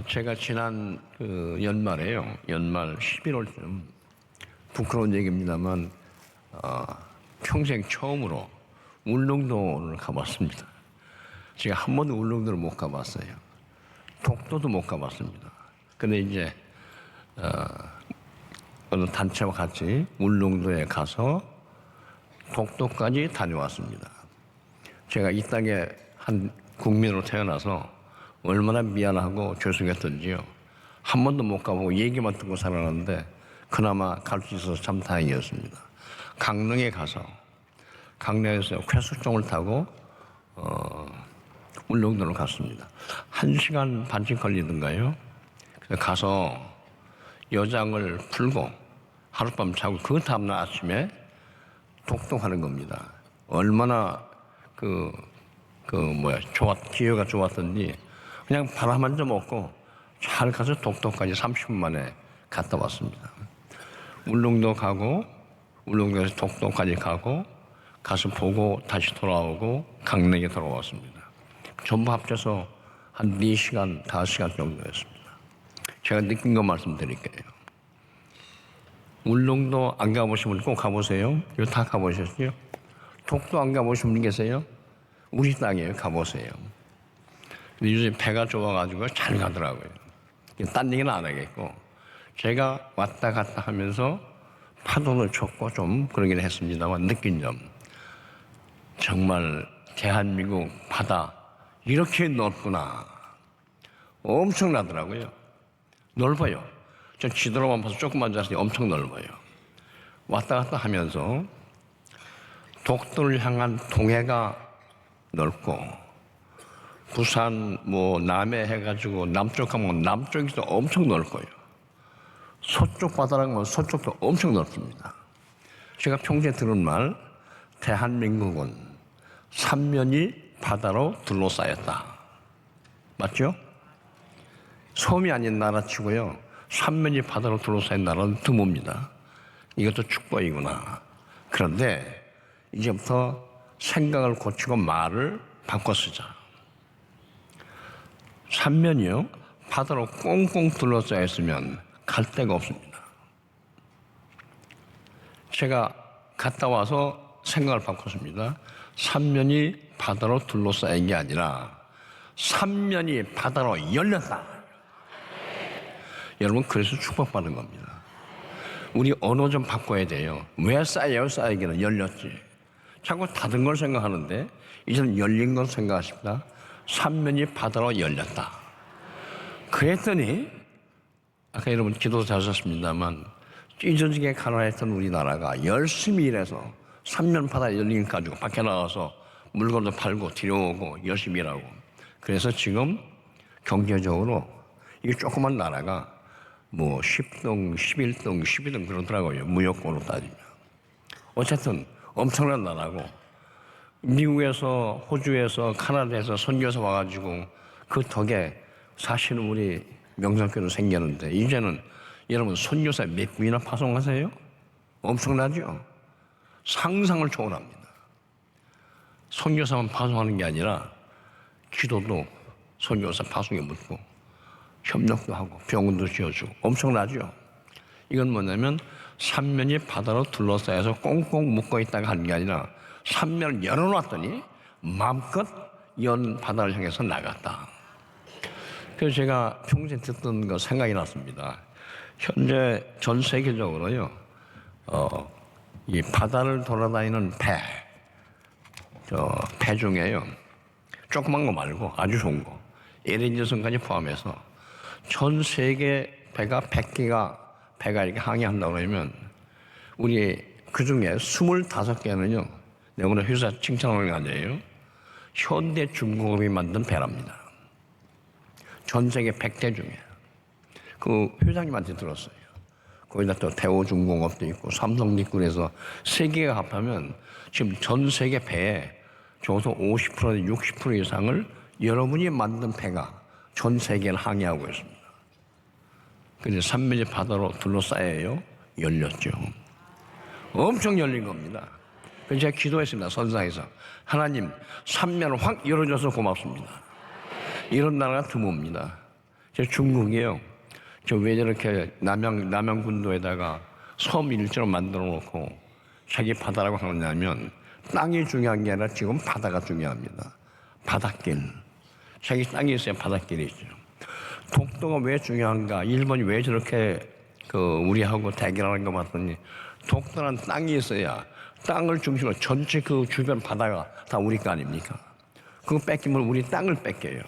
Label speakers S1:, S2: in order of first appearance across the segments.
S1: 제가 지난 연말에요. 연말 11월쯤 부끄러운 얘기입니다만 평생 처음으로 울릉도를 가봤습니다. 제가 한 번도 울릉도를 못 가봤어요. 독도도 못 가봤습니다. 근데 이제 어느 단체와 같이 울릉도에 가서 독도까지 다녀왔습니다. 제가 이 땅에 한 국민으로 태어나서 얼마나 미안하고 죄송했던지요. 한 번도 못 가보고 얘기만 듣고 살아났는데 그나마 갈 수 있어서 참 다행이었습니다. 강릉에 가서 강릉에서 회수정을 타고 울릉도를 갔습니다. 1시간 반쯤 걸리던가요. 그래서 가서 여장을 풀고 하룻밤 자고 그 다음날 아침에 독도 가는 겁니다. 얼마나 기회가 좋았던지 그냥 바람 한 점 없고 잘 가서 독도까지 30분 만에 갔다 왔습니다. 울릉도 가고 울릉도에서 독도까지 가서 보고 다시 돌아오고 강릉에 돌아왔습니다. 전부 합쳐서 한 4시간, 5시간 정도였습니다. 제가 느낀 거 말씀드릴게요. 울릉도 안 가보신 분 꼭 가보세요. 이거 다 가보셨죠? 독도 안 가보신 분 계세요? 우리 땅이에요. 가보세요. 근데 요즘 배가 좋아가지고 잘 가더라고요. 딴 얘기는 안 하겠고 제가 왔다 갔다 하면서 파도를 쳤고 좀 그러긴 했습니다만 느낀 점 정말 대한민국 바다 이렇게 넓구나. 엄청나더라고요. 넓어요. 저 지도로만 봐서 조금만 잤으니 엄청 넓어요. 왔다 갔다 하면서 독도를 향한 동해가 넓고 부산 남해 해가지고 남쪽 가면 남쪽이 엄청 넓고요. 서쪽 바다라는 건 서쪽도 엄청 넓습니다. 제가 평소에 들은 말, 대한민국은 삼면이 바다로 둘러싸였다. 맞죠? 섬이 아닌 나라치고요. 삼면이 바다로 둘러싸인 나라는 드뭅니다. 이것도 축복이구나. 그런데 이제부터 생각을 고치고 말을 바꿔 쓰자. 삼면이요, 바다로 꽁꽁 둘러싸여 있으면 갈 데가 없습니다. 제가 갔다 와서 생각을 바꿨습니다. 삼면이 바다로 둘러싸인 게 아니라 삼면이 바다로 열렸다. 여러분, 그래서 축복받은 겁니다. 우리 언어 좀 바꿔야 돼요. 왜 쌓여요? 쌓이기는 열렸지. 자꾸 닫은 걸 생각하는데 이제는 열린 걸 생각하십니다. 삼면이 바다로 열렸다. 그랬더니 아까 여러분 기도 잘하셨습니다만 찢어지게 가난했던 우리나라가 열심히 일해서 삼면 바다에 열린 거 가지고 밖에 나가서 물건도 팔고 들여오고 열심히 일하고 그래서 지금 경제적으로 이 조그만 나라가 10등, 11등, 12등 그러더라고요. 무역으로 따지면. 어쨌든 엄청난 나라고 미국에서 호주에서 카나다에서 선교사 와가지고 그 덕에 사실은 우리 명성교도 생겼는데 이제는 여러분 선교사 몇 분이나 파송하세요? 엄청나죠? 상상을 초월합니다. 선교사만 파송하는 게 아니라 기도도 선교사 파송에 묻고 협력도 하고 병원도 지어주고 엄청나죠? 이건 뭐냐면 삼면이 바다로 둘러싸여서 꽁꽁 묶어있다가 하는 게 아니라 삼면을 열어놨더니 마음껏 연 바다를 향해서 나갔다. 그래서 제가 평소에 듣던 거 생각이 났습니다. 현재 전 세계적으로요, 이 바다를 돌아다니는 배 중에요, 조그만 거 말고 아주 좋은 거, LNG선까지 포함해서 전 세계 배가 100개가 배가 이렇게 항해한다고 그러면 우리 그 중에 25개는요, 내가 오늘 회사 칭찬하는 게 아니에요. 현대중공업이 만든 배랍니다. 전 세계 100대 중에. 그 회장님한테 들었어요. 거기다 또 대우중공업도 있고 삼성도 있고 그래서 세 개가 합하면 지금 전 세계 배에 적어도 50% 60% 이상을 여러분이 만든 배가 전 세계를 항해하고 있습니다. 그래서 삼면이 바다로 둘러싸여요. 열렸죠. 엄청 열린 겁니다. 그래서 제가 기도했습니다. 선상에서. 하나님, 삼면을 확 열어줘서 고맙습니다. 이런 나라가 드뭅니다. 저 중국이요. 저 왜 저렇게 남양군도에다가 섬 일지로 만들어 놓고 자기 바다라고 하느냐면 땅이 중요한 게 아니라 지금 바다가 중요합니다. 바닷길. 자기 땅이 있어야 바닷길이 있죠. 독도가 왜 중요한가? 일본이 왜 저렇게 우리하고 대결하는 거 봤더니 독도는 땅이 있어야 땅을 중심으로 전체 그 주변 바다가 다 우리 거 아닙니까? 그거 뺏기면 우리 땅을 뺏겨요.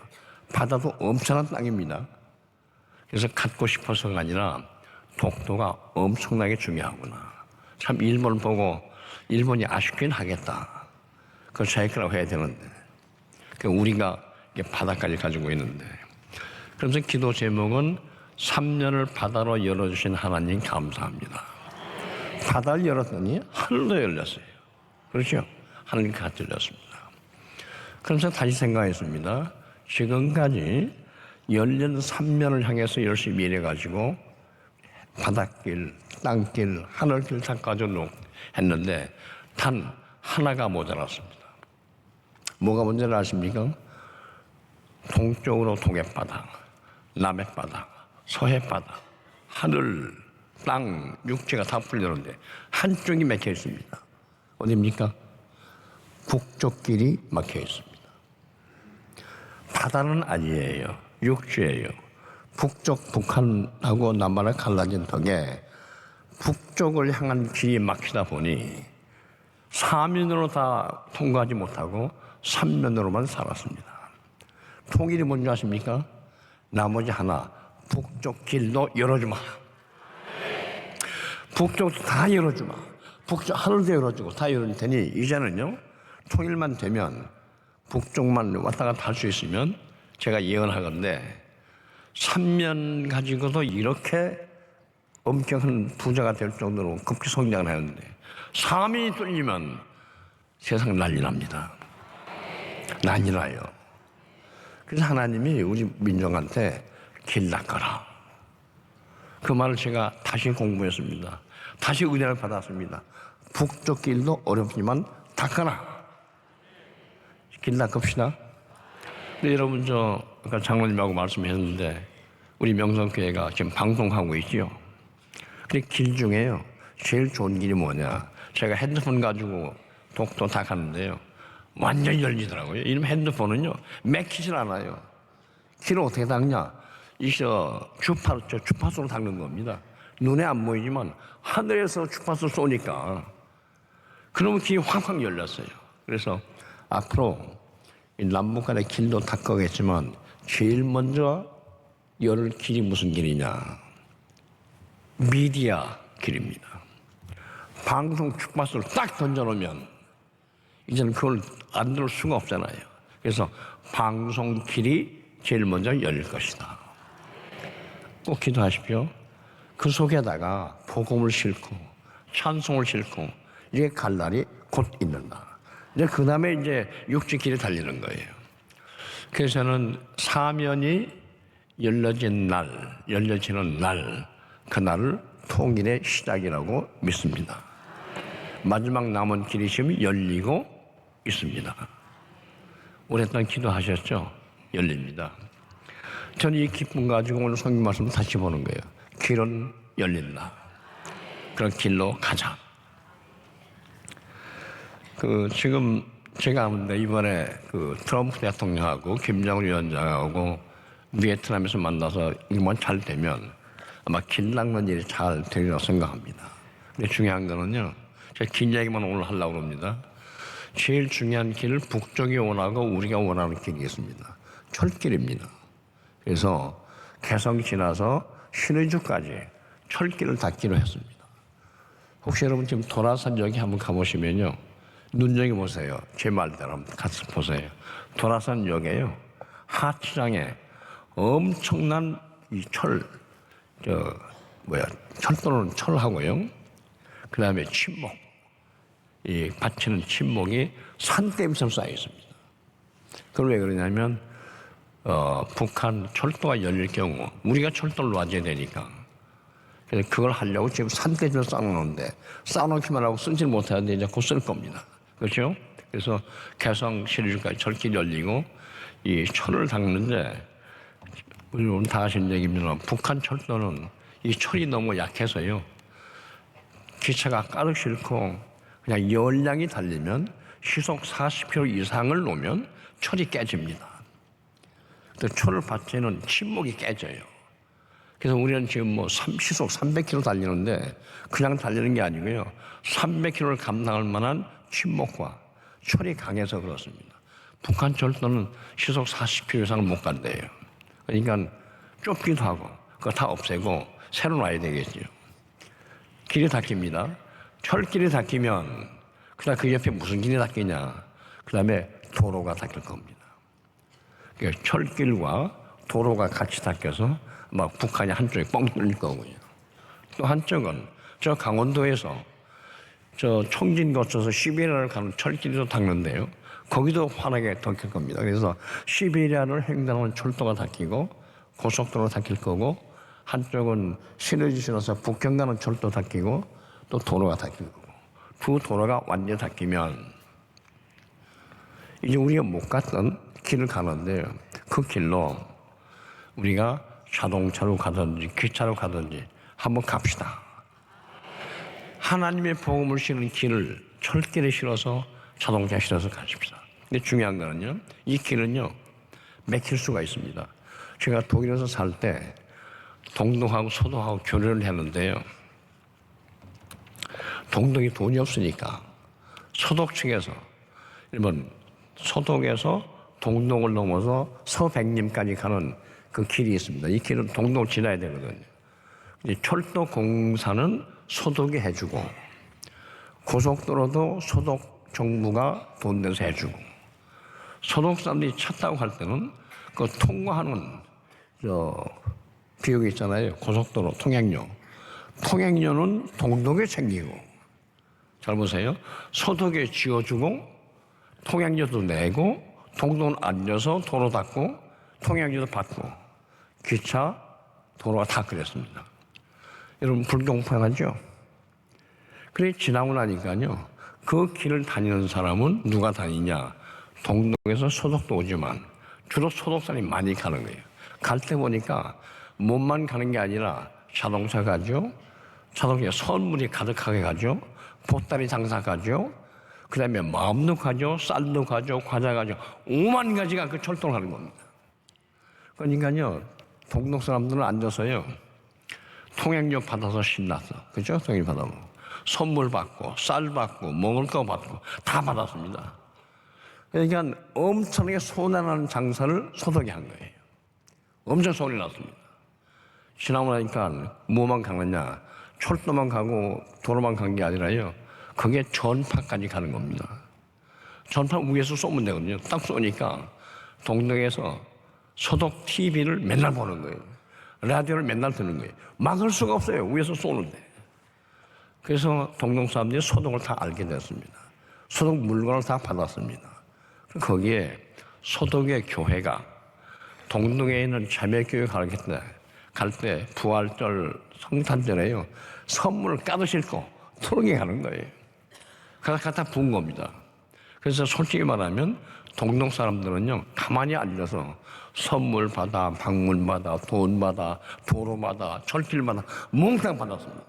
S1: 바다도 엄청난 땅입니다. 그래서 갖고 싶어서가 아니라 독도가 엄청나게 중요하구나. 참 일본을 보고 일본이 아쉽긴 하겠다. 그걸 자기 거라고 해야 되는데. 우리가 바다까지 가지고 있는데. 그래서 기도 제목은 3년을 바다로 열어주신 하나님 감사합니다. 바다를 열었더니 하늘도 열렸어요. 그렇죠? 하늘이 같이 열렸습니다. 그래서 다시 생각했습니다. 지금까지 열린 3년을 향해서 열심히 일해가지고 바닷길, 땅길, 하늘길 다까지 했는데 단 하나가 모자랐습니다. 뭐가 문제를 아십니까? 동쪽으로 동해바다, 남해바다, 서해바다, 하늘, 땅, 육지가 다 풀렸는데 한쪽이 막혀 있습니다. 어디입니까? 북쪽 길이 막혀 있습니다. 바다는 아니에요. 육지예요. 북쪽 북한하고 남한을 갈라진 덕에 북쪽을 향한 길이 막히다 보니 사면으로 다 통과하지 못하고 삼면으로만 살았습니다. 통일이 뭔지 아십니까? 나머지 하나, 북쪽 길도 열어주마. 북쪽도 다 열어주마. 북쪽 하늘도 열어주고 다 열어줄 테니 이제는요, 통일만 되면 북쪽만 왔다 갔다 할 수 있으면 제가 예언하건대 3년 가지고도 이렇게 엄청난 부자가 될 정도로 급히 성장을 하는데 3년이 뚫리면 세상 난리 납니다. 난리 나요. 그래서 하나님이 우리 민족한테 길 닦아라. 그 말을 제가 다시 공부했습니다. 다시 은혜를 받았습니다. 북쪽 길도 어렵지만 닦아라. 길 닦읍시다. 근데 여러분 아까 장로님하고 말씀했는데 우리 명성교회가 지금 방송하고 있지요. 근데 길 중에요. 제일 좋은 길이 뭐냐? 제가 핸드폰 가지고 독도 다 가는데요. 완전히 열리더라고요. 이놈 핸드폰은요. 맥히질 않아요. 길을 어떻게 닦냐? 주파수로 닦는 겁니다. 눈에 안 보이지만 하늘에서 주파수 쏘니까 그러면 길이 확확 열렸어요. 그래서 앞으로 남북 간의 길도 닦아겠지만 제일 먼저 열을 길이 무슨 길이냐? 미디어 길입니다. 방송 주파수를 딱 던져놓으면 이제는 그걸 안 들을 수가 없잖아요. 그래서 방송 길이 제일 먼저 열릴 것이다. 꼭 기도하십시오. 그 속에다가 복음을 싣고 찬송을 싣고 이게 갈 날이 곧 있는다. 이제 그 다음에 이제 육지 길에 달리는 거예요. 그래서 저는 사면이 열려지는 날, 그날을 통일의 시작이라고 믿습니다. 마지막 남은 길이 지금 열리고 있습니다. 오랫동안 기도하셨죠? 열립니다. 저는 이 기쁨 가지고 오늘 성경 말씀을 다시 보는 거예요. 길은 열린다. 그런 길로 가자. 지금 제가 아는데 이번에 트럼프 대통령하고 김정은 위원장하고 베트남에서 만나서 이만 잘 되면 아마 길 닦는 일이 잘 되리라고 생각합니다. 근데 중요한 거는요, 제가 긴 얘기만 오늘 하려고 합니다. 제일 중요한 길을 북쪽이 원하고 우리가 원하는 길이 있습니다. 철길입니다. 그래서 개성 지나서 신의주까지 철길을 닦기로 했습니다. 혹시 여러분 지금 도라산 여기 한번 가보시면요, 눈여겨보세요. 제 말대로 한번 같이 보세요. 도라산 역에요, 하치장에 엄청난 이 철도는 철하고요, 그 다음에 침목, 이 받치는 침목이 산더미처럼 쌓여 있습니다. 그걸 왜 그러냐면, 북한 철도가 열릴 경우, 우리가 철도를 놔줘야 되니까. 그래서 그걸 하려고 지금 산더미처럼 쌓아놓는데, 쌓아놓기만 하고 쓰지 못하는데 이제 곧 쓸 겁니다. 그렇죠? 그래서 개성 신의주까지 철길이 열리고 이 철을 닦는데 우리 오늘 다 아시는 얘기입니다. 북한 철도는 이 철이 너무 약해서요. 기차가 가득 싣고 그냥 열량이 달리면 시속 40km 이상을 놓으면 철이 깨집니다. 철을 받치는 침목이 깨져요. 그래서 우리는 지금 시속 300km 달리는데 그냥 달리는 게 아니고요. 300km를 감당할 만한 침목과 철이 강해서 그렇습니다. 북한 철도는 시속 40km 이상을 못 간대요. 그러니까 좁기도 하고 그거 다 없애고 새로 놔야 되겠죠. 길이 닦입니다. 철길이 닦이면 그다음 그 옆에 무슨 길이 닦이냐? 그다음에 도로가 닦일 겁니다. 그러니까 철길과 도로가 같이 닦여서 막 북한이 한쪽에 뻥 뚫릴 거고요. 또 한쪽은 저 강원도에서 저 청진 거쳐서 시베리아를 가는 철길도 닦는데요. 거기도 환하게 닦일 겁니다. 그래서 시베리아를 횡단하는 철도가 닦이고 고속도로 닦일 거고 한쪽은 시너지시라서 북경 가는 철도 닦이고 또 도로가 닦일 거고 두 도로가 완전히 닦이면 이제 우리가 못 갔던 길을 가는데요. 그 길로 우리가 자동차로 가든지 기차로 가든지 한번 갑시다. 하나님의 복음을 실은 길을 철길에 실어서 자동차에 실어서 가십시다. 근데 중요한 거는요. 이 길은요. 막힐 수가 있습니다. 제가 독일에서 살 때 동독하고 서독하고 교류를 했는데요. 동독이 돈이 없으니까 서독 측에서 일본 서독에서 동독을 넘어서 서백림까지 가는 그 길이 있습니다. 이 길은 동독을 지나야 되거든요. 철도 공사는 서독이 해주고 고속도로도 서독 정부가 돈 내서 해주고 서독 사람들이 차 타고 갈 때는 그 통과하는 비용이 있잖아요. 고속도로 통행료. 통행료는 동독에 챙기고 잘 보세요. 서독에 지어주고 통행료도 내고 동독은 앉아서 도로 닦고 통행료도 받고 기차, 도로가 다 그랬습니다. 여러분 불공평하죠? 그래 지나고 나니까요. 그 길을 다니는 사람은 누가 다니냐? 동독에서 서독도 오지만 주로 서독 사람이 많이 가는 거예요. 갈 때 보니까 몸만 가는 게 아니라 자동차 가죠. 자동차에 선물이 가득하게 가죠. 보따리 장사 가죠. 그 다음에 마음도 가죠. 쌀도 가죠. 과자 가죠. 5만 가지가 그 철도를 하는 겁니다. 그러니까요. 동독 사람들은 앉아서요. 통행료 받아서 신났어. 그죠? 통행료 받아서. 선물 받고, 쌀 받고, 먹을 거 받고, 다 받았습니다. 그러니까 엄청나게 손해나는 장사를 서독이 한 거예요. 엄청 손이 났습니다. 지나고 나니까 뭐만 가느냐. 철도만 가고 도로만 간 게 아니라요. 그게 전파까지 가는 겁니다. 전파 위에서 쏘면 되거든요. 딱 쏘니까 동독에서 서독 TV를 맨날 보는 거예요. 라디오를 맨날 듣는 거예요. 막을 수가 없어요. 위에서 쏘는데. 그래서 동독 사람들이 서독을 다 알게 됐습니다. 서독 물건을 다 받았습니다. 거기에 서독의 교회가 동독에 있는 자매교회 갈 때 부활절 성탄절에요. 선물을 가득 싣고 토르게 가는 거예요. 그래서 갖다 부은 겁니다. 그래서 솔직히 말하면 동독 사람들은요. 가만히 앉아서 선물 받아, 방문 받아, 돈 받아, 도로 받아, 철길 받아 몽땅 받았습니다.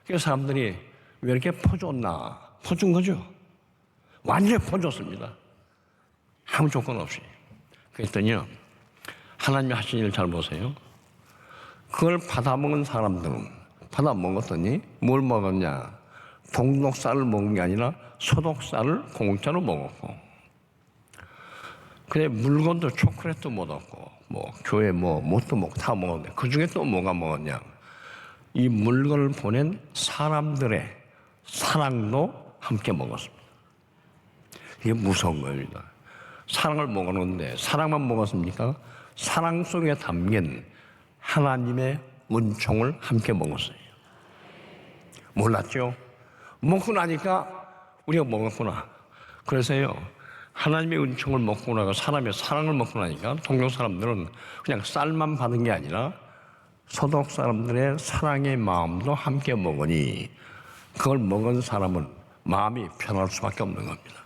S1: 그래서 사람들이 왜 이렇게 퍼줬나? 퍼준 거죠. 완전히 퍼줬습니다. 아무 조건 없이. 그랬더니요. 하나님이 하신 일을 잘 보세요. 그걸 받아먹은 사람들은 받아먹었더니 뭘 먹었냐? 동독 쌀을 먹은 게 아니라 서독 쌀을 공짜로 먹었고 그래 물건도 초콜릿도 먹었고 교회 뭣도 먹고 다 먹었는데 그중에 또 뭐가 먹었냐? 이 물건을 보낸 사람들의 사랑도 함께 먹었습니다. 이게 무서운 겁니다. 사랑을 먹었는데 사랑만 먹었습니까? 사랑 속에 담긴 하나님의 은총을 함께 먹었어요. 몰랐죠? 먹고 나니까 우리가 먹었구나. 그래서요 하나님의 은총을 먹고 나고 사람의 사랑을 먹고 나니까 동독 사람들은 그냥 쌀만 받은 게 아니라 서독 사람들의 사랑의 마음도 함께 먹으니 그걸 먹은 사람은 마음이 편할 수밖에 없는 겁니다.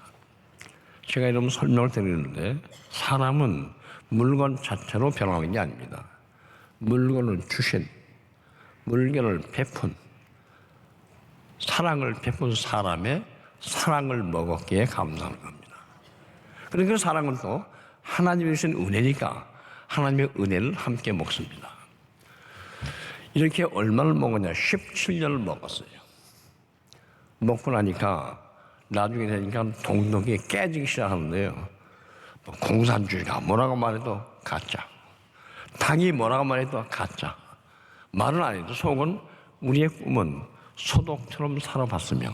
S1: 제가 이런 설명을 드리는데 사람은 물건 자체로 변화하는 게 아닙니다. 물건을 주신, 물건을 베푼, 사랑을 베푼 사람의 사랑을 먹었기에 감사하는 겁니다. 그런데 그 사랑은 또 하나님이 주신 은혜니까 하나님의 은혜를 함께 먹습니다. 이렇게 얼마를 먹었냐? 17년을 먹었어요. 먹고 나니까 나중에 되니까 동독이 깨지기 시작하는데요. 공산주의가 뭐라고 말해도 가짜. 당이 뭐라고 말해도 가짜. 말은 안 해도 속은 우리의 꿈은 소독처럼 살아봤으면,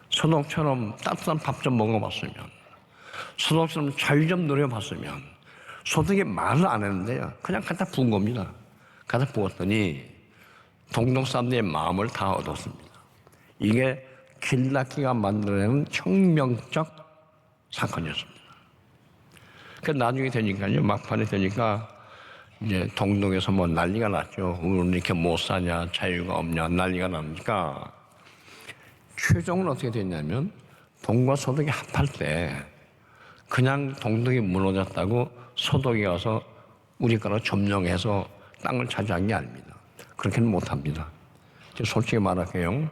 S1: 소독처럼 따뜻한 밥 좀 먹어봤으면, 소독처럼 자유 좀 누려봤으면, 소독이 말을 안 했는데요. 그냥 갖다 부은 겁니다. 갖다 부었더니 동독 사람들의 마음을 다 얻었습니다. 이게 길라키가 만들어내는 혁명적 사건이었습니다. 그 나중에 되니까요, 막판에 되니까 이제 동독에서 뭐 난리가 났죠. 우리는 이렇게 못 사냐, 자유가 없냐, 난리가 나니까 최종은 어떻게 됐냐면 동과 소독이 합할 때 그냥 동독이 무너졌다고 소독이 가서 우리 거로 점령해서 땅을 차지한 게 아닙니다. 그렇게는 못합니다. 솔직히 말할게요.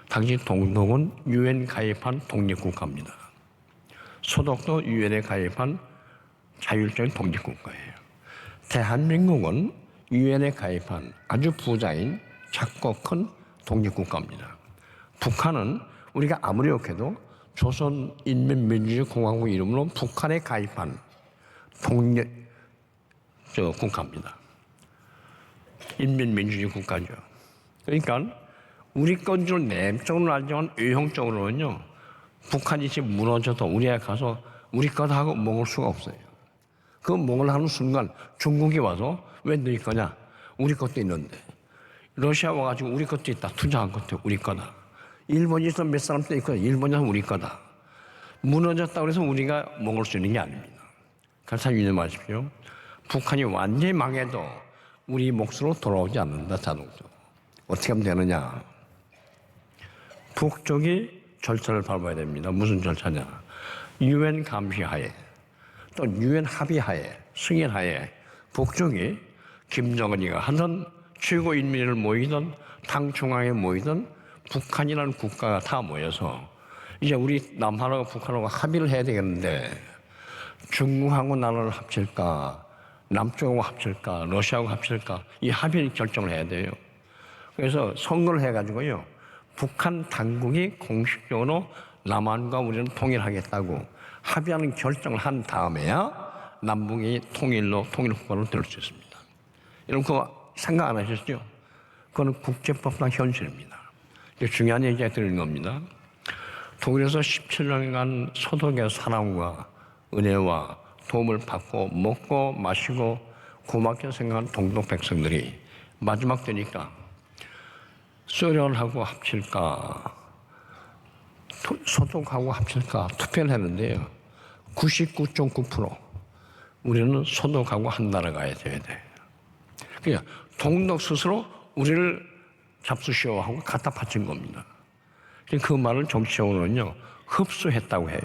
S1: 당시 동독은 유엔 가입한 독립국가입니다. 소독도 유엔에 가입한 자율적인 독립국가예요. 대한민국은 유엔에 가입한 아주 부자인 작고 큰 독립국가입니다. 북한은 우리가 아무리 욕해도 조선인민민주주의공화국 이름으로 북한에 가입한 국가입니다. 인민민주주의 국가죠. 그러니까 우리 건 줄 내적으로는 알지만 외형적으로는요, 북한이 지금 무너져도 우리가 가서 우리 거다 하고 먹을 수가 없어요. 그 먹으려 하는 순간 중국이 와서 왜 너희 거냐? 우리 것도 있는데. 러시아 와가지고 우리 것도 있다. 투자한 것도 우리 거다. 일본에서 몇 사람 또 있거든. 일본에서 우리 거다. 무너졌다고 해서 우리가 먹을 수 있는 게 아닙니다. 그래서 유념하십시오. 북한이 완전히 망해도 우리 몫으로 돌아오지 않는다, 자동적으로. 어떻게 하면 되느냐? 북쪽이 절차를 밟아야 됩니다. 무슨 절차냐? 유엔 감시하에, 또 유엔 합의하에, 승인하에 북쪽이 김정은이가 하던 최고인민을 모이던 당 중앙에 모이던 북한이라는 국가가 다 모여서 이제 우리 남한하고 북한하고 합의를 해야 되겠는데 중국하고 나라를 합칠까, 남쪽하고 합칠까, 러시아하고 합칠까, 이 합의를 결정을 해야 돼요. 그래서 선거를 해가지고요, 북한 당국이 공식적으로 남한과 우리는 통일하겠다고 합의하는 결정을 한 다음에야 남북이 통일국가로 될 수 있습니다. 여러분 그거 생각 안 하셨죠? 그거는 국제법상 현실입니다. 중요한 얘기가 드리는 겁니다. 독일에서 17년간 소독의 사랑과 은혜와 도움을 받고 먹고 마시고 고맙게 생각한 동독 백성들이 마지막 되니까 소련하고 합칠까 소독하고 합칠까 투표를 했는데요. 99.9% 우리는 소독하고 한 나라 가야 돼야 돼. 그러니까 동독 스스로 우리를 잡수시오 하고 갖다 바친 겁니다. 그 말을 정치적으로는요 흡수했다고 해요.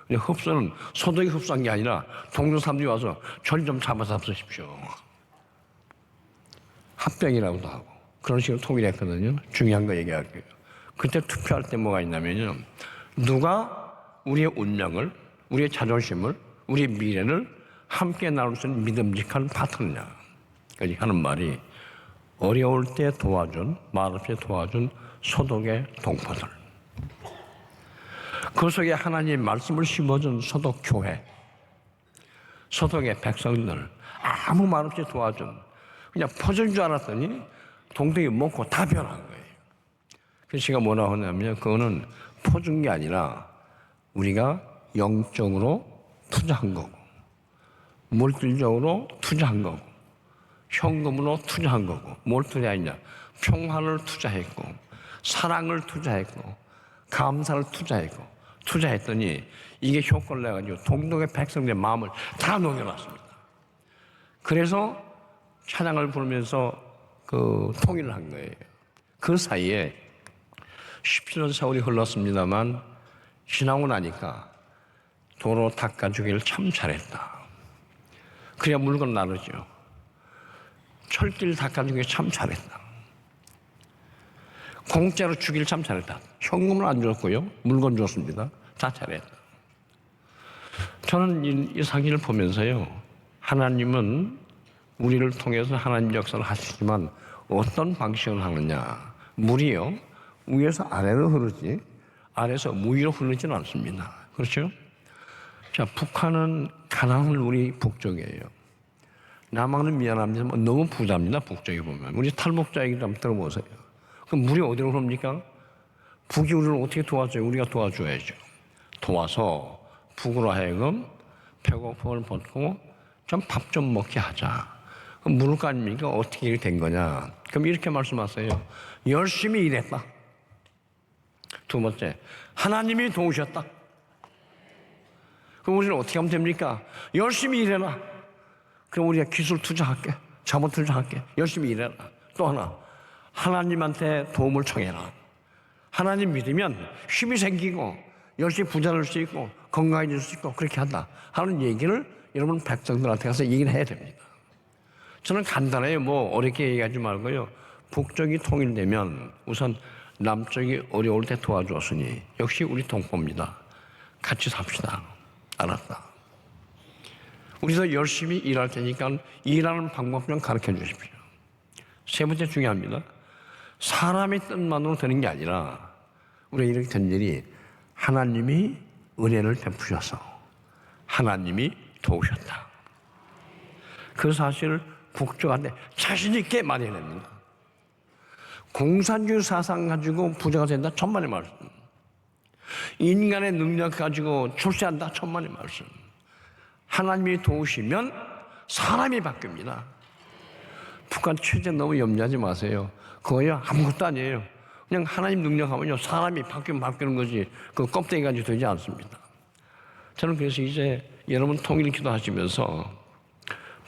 S1: 근데 흡수는 소독이 흡수한 게 아니라 동독 사람들이 와서 절 좀 잡아서 잡수십시오. 합병이라고도 하고 그런 식으로 통일했거든요. 중요한 거 얘기할게요. 그때 투표할 때 뭐가 있냐면요. 누가 우리의 운명을, 우리의 자존심을, 우리의 미래를 함께 나눌 수 있는 믿음직한 파트너냐. 하는 말이 어려울 때 도와준, 말없이 도와준 소독의 동포들. 그 속에 하나님의 말씀을 심어준 소독교회, 소독의 백성들, 아무 말 없이 도와준, 그냥 퍼준 줄 알았더니 동독이 먹고 다 변한 거예요. 그래서 제가 뭐라고 하냐면 그거는 퍼준 게 아니라 우리가 영적으로 투자한 거고, 물질적으로 투자한 거고, 현금으로 투자한 거고, 뭘 투자했냐? 평화를 투자했고, 사랑을 투자했고, 감사를 투자했더니 이게 효과를 내가지고 동독의 백성들의 마음을 다 녹여놨습니다. 그래서 찬양을 부르면서 그 통일을 한 거예요. 그 사이에 17년 세월이 흘렀습니다만 지나고 나니까 도로 닦아주기를 참 잘했다. 그래야 물건 나누죠. 철길 닦아준 게 참 잘했다. 공짜로 주길 참 잘했다. 현금을 안 줬고요. 물건 줬습니다. 다 잘했다. 저는 이 사기를 보면서요. 하나님은 우리를 통해서 하나님 역사를 하시지만 어떤 방식으로 하느냐. 물이요. 위에서 아래로 흐르지 아래에서 위로 흐르지는 않습니다. 그렇죠? 자, 북한은 가난한 우리 북쪽이에요. 남한은 미안합니다만 너무 부자입니다. 북쪽에 보면. 우리 탈북자 얘기도 한번 들어보세요. 그럼 물이 어디로 흐릅니까? 북이 우리를 어떻게 도와줘요? 우리가 도와줘야죠. 도와서 북으로 하여금 배고픔을 벗고 좀 밥 좀 먹게 하자. 그럼 물을 거 아닙니까? 어떻게 된 거냐? 그럼 이렇게 말씀하세요. 열심히 일했다. 두 번째, 하나님이 도우셨다. 그럼 우리는 어떻게 하면 됩니까? 열심히 일해라. 그럼 우리가 기술 투자할게. 자본 투자할게. 열심히 일해라. 또 하나, 하나님한테 도움을 청해라. 하나님 믿으면 힘이 생기고 열심히 부자 될 수 있고 건강해질 수 있고 그렇게 한다 하는 얘기를 여러분 백성들한테 가서 얘기를 해야 됩니다. 저는 간단해요. 뭐 어렵게 얘기하지 말고요. 북쪽이 통일되면 우선 남쪽이 어려울 때 도와줬으니 역시 우리 동포입니다. 같이 삽시다. 알았다. 우리도 열심히 일할 테니까 일하는 방법 좀 가르쳐 주십시오. 세 번째 중요합니다. 사람의 뜻만으로 되는 게 아니라 우리가 이렇게 된 일이 하나님이 은혜를 베푸셔서 하나님이 도우셨다. 그 사실을 북쪽한테 자신 있게 말해냅니다. 공산주의 사상 가지고 부자가 된다. 천만의 말씀. 인간의 능력 가지고 출세한다. 천만의 말씀. 하나님이 도우시면 사람이 바뀝니다. 북한 체제 너무 염려하지 마세요. 그거요 아무것도 아니에요. 그냥 하나님 능력하면요 사람이 바뀌면 바뀌는 거지 그 껍데기 가지고 되지 않습니다. 저는 그래서 이제 여러분 통일 기도하시면서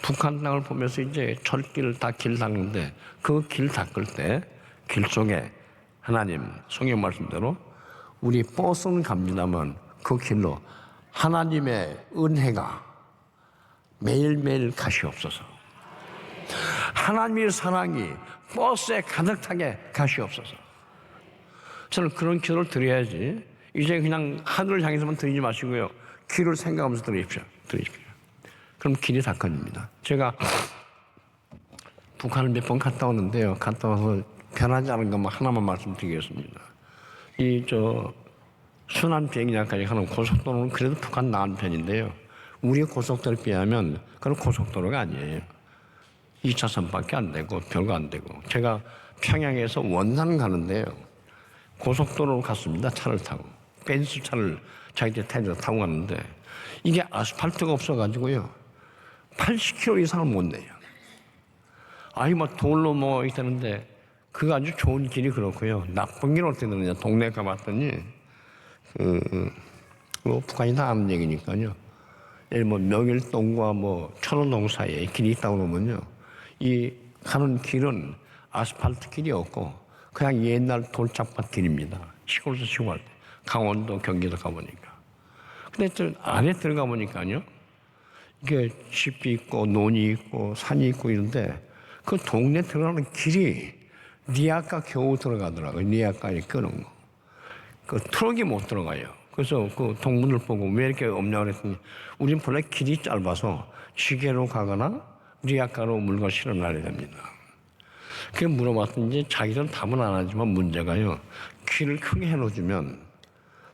S1: 북한 땅을 보면서 이제 철길을 다 길 닦는데 그 길 닦을 때 길 속에 하나님 성경 말씀대로 우리 버스는 갑니다만 그 길로 하나님의 은혜가 매일매일 가시옵소서. 하나님의 사랑이 버스에 가득 타게 가시옵소서. 저는 그런 기도를 드려야지 이제 그냥 하늘을 향해서만 드리지 마시고요. 길을 생각하면서 드리십시오. 그럼 길이 닦아집니다. 제가 북한을 몇 번 갔다 오는데요. 갔다 와서 변하지 않은 것만 하나만 말씀드리겠습니다. 순환 비행량까지 가는 고속도로는 그래도 북한 나은 편인데요. 우리 고속도로에 비하면 그건 고속도로가 아니에요. 2차선밖에 안 되고 별거 안 되고 제가 평양에서 원산 가는데요. 고속도로로 갔습니다. 차를 타고. 벤츠 차를 자기들 타고 갔는데 이게 아스팔트가 없어가지고요. 80km 이상을 못 내요. 아니 뭐 돌로 뭐 있다는데 그거 아주 좋은 길이 그렇고요. 나쁜 길은 어떻게 되느냐. 동네 가봤더니 북한이 다 아는 얘기니까요. 뭐 명일동과 뭐 천호동 사이에 길이 있다고 그러면요. 이 가는 길은 아스팔트 길이 없고 그냥 옛날 돌짝밭 길입니다. 시골에서 시골 때 강원도 경기도 가보니까. 근데 저 안에 들어가 보니까요. 이게 집이 있고 논이 있고 산이 있고 이런데 그 동네 들어가는 길이 리아카 겨우 들어가더라고요. 리아카 이렇게 끄는 거. 그 트럭이 못 들어가요. 그래서 그 동문을 보고 왜 이렇게 없냐 그랬더니 우린 본래 길이 짧아서 지게로 가거나 리아카로 물건 실어 놔야 됩니다. 그게 물어봤더니 자기들은 답은 안 하지만 문제가요. 길을 크게 해놓으면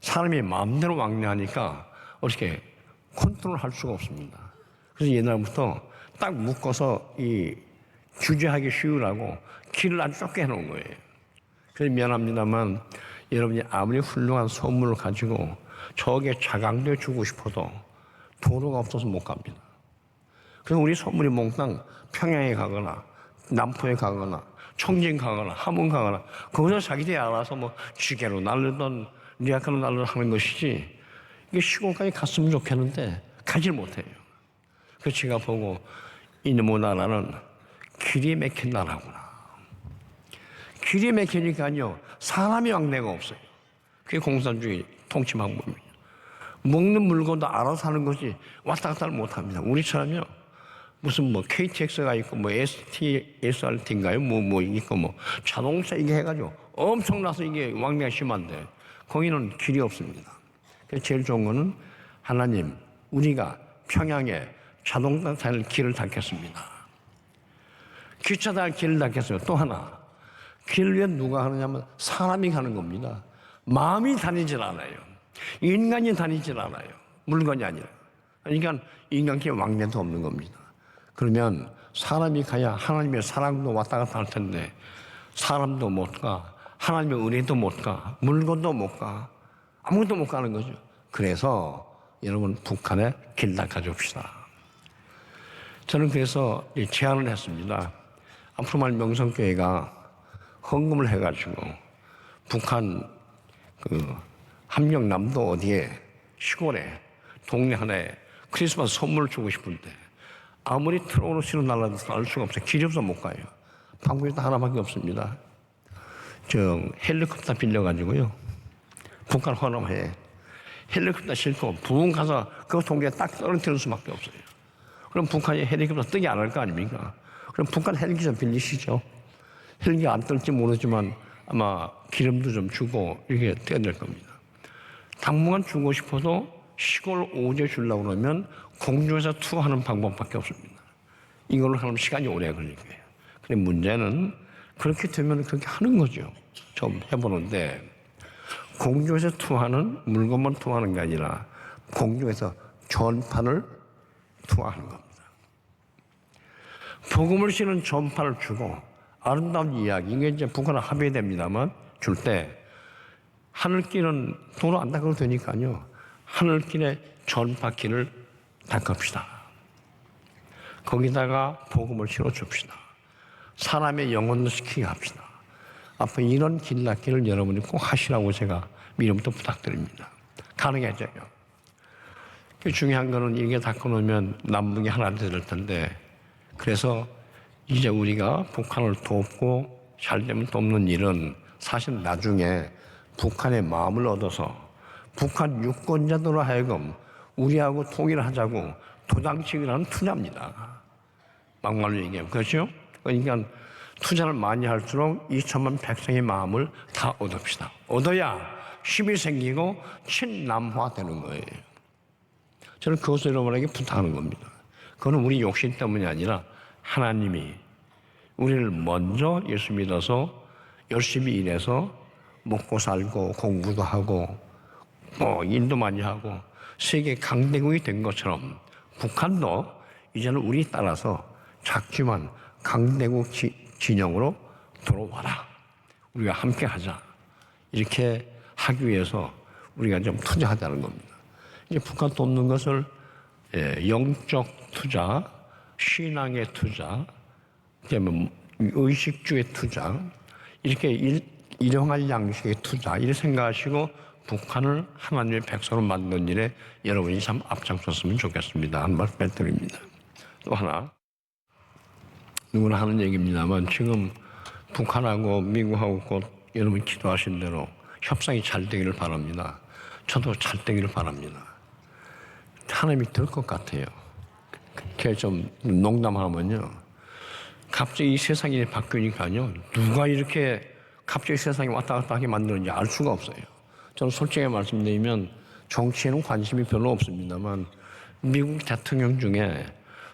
S1: 사람이 마음대로 왕래하니까 어떻게 컨트롤 할 수가 없습니다. 그래서 옛날부터 딱 묶어서 이 규제하기 쉬우라고 길을 아주 좁게 해놓은 거예요. 그래서 미안합니다만 여러분이 아무리 훌륭한 선물을 가지고 저게 자강도에 주고 싶어도 도로가 없어서 못 갑니다. 그래서 우리 선물이 몽땅 평양에 가거나 남포에 가거나 청진 가거나 함흥 가거나 거기서 자기들이 알아서 뭐 지게로 날르던 리아카로 날르던 하는 것이지 이게 시골까지 갔으면 좋겠는데 가질 못해요. 그래서 제가 보고 이놈의 나라는 길이 막힌 나라구나. 길이 막히니까요 사람이 왕래가 없어요. 그게 공산주의 통치 방법입니다. 먹는 물건도 알아서 하는 것이 왔다 갔다를 못합니다. 우리처럼요 무슨 뭐 KTX가 있고 뭐 STSRT인가요? 뭐 있고 뭐 자동차 이게 해가지고 엄청나서 이게 왕래가 심한데 거기는 길이 없습니다. 그래서 제일 좋은 거는 하나님, 우리가 평양에 자동차 다닐 길을 닦겠습니다. 기차 다닐 길을 닦겠어요. 또 하나, 길 위에 누가 하느냐면 사람이 가는 겁니다. 마음이 다니질 않아요. 인간이 다니질 않아요. 물건이 아니라. 그러니까 인간께 왕래도 없는 겁니다. 그러면 사람이 가야 하나님의 사랑도 왔다 갔다 할 텐데 사람도 못 가, 하나님의 은혜도 못 가, 물건도 못 가, 아무것도 못 가는 거죠. 그래서 여러분 북한에 길 닦아줍시다. 저는 그래서 제안을 했습니다. 앞으로만 명성교회가 헌금을 해가지고 북한 함경남도 어디에 시골에 동네 하나에 크리스마스 선물을 주고 싶은데 아무리 트럭으로 실어 날라도 알 수가 없어요. 길이 없어 못 가요. 방법이 딱 하나밖에 없습니다. 헬리콥터 빌려가지고요. 북한 헌금해. 헬리콥터 싣고 붕 가서 그 동네에 딱 떨어뜨릴 수밖에 없어요. 그럼 북한이 헬리콥터 뜨게 안 할 거 아닙니까? 그럼 북한 헬기좀 빌리시죠. 헬기 안 뜰지 모르지만 아마 기름도 좀 주고 이렇게 떠야 될 겁니다. 당분간 주고 싶어도 시골 오제 주려고 그러면 공중에서 투하하는 방법밖에 없습니다. 이걸로 하면 시간이 오래 걸릴 거예요. 근데 문제는 그렇게 되면 그렇게 하는 거죠. 좀 해보는데 공중에서 투하는 물건만 투하하는 게 아니라 공중에서 전판을 투하하는 겁니다. 복음을 실은 전판을 주고 아름다운 이야기, 이게 이제 북한은 합의됩니다만 줄 때 하늘길은 도로 안 닦아도 되니까요. 하늘길에 전파길을 닦읍시다. 거기다가 복음을 실어 줍시다. 사람의 영혼을 시키게 합시다. 앞으로 이런 길 닦기를 여러분이 꼭 하시라고 제가 미리부터 부탁드립니다. 가능해져요. 중요한 거는 이게 닦아놓으면 남북이 하나 될 텐데 그래서 이제 우리가 북한을 돕고 잘 되면 돕는 일은 사실 나중에 북한의 마음을 얻어서 북한 유권자들로 하여금 우리하고 통일하자고 도장치기라는 투자입니다. 막말로 얘기하면 그렇죠? 그러니까 투자를 많이 할수록 2천만 백성의 마음을 다 얻읍시다. 얻어야 힘이 생기고 친남화 되는 거예요. 저는 그것을 여러분에게 부탁하는 겁니다. 그거는 우리 욕심 때문이 아니라 하나님이 우리를 먼저 예수 믿어서 열심히 일해서 먹고 살고 공부도 하고 일도 많이 하고 세계 강대국이 된 것처럼 북한도 이제는 우리 따라서 작지만 강대국 진영으로 들어와라. 우리가 함께 하자. 이렇게 하기 위해서 우리가 좀 투자하자는 겁니다. 이제 북한 돕는 것을 영적 투자, 신앙의 투자, 의식주의 투자, 이렇게 일용할 양식의 투자, 이렇게 생각하시고 북한을 하나님의 백성으로 만드는 일에 여러분이 참 앞장섰으면 좋겠습니다. 한 말씀 드립니다. 또 하나, 누구나 하는 얘기입니다만 지금 북한하고 미국하고 곧 여러분 기도하신 대로 협상이 잘 되기를 바랍니다. 저도 잘 되기를 바랍니다. 하나님이 될 것 같아요. 그게 좀 농담하면요. 갑자기 이 세상이 바뀌니까요. 누가 이렇게 갑자기 세상이 왔다 갔다 하게 만드는지 알 수가 없어요. 저는 솔직히 말씀드리면 정치에는 관심이 별로 없습니다만 미국 대통령 중에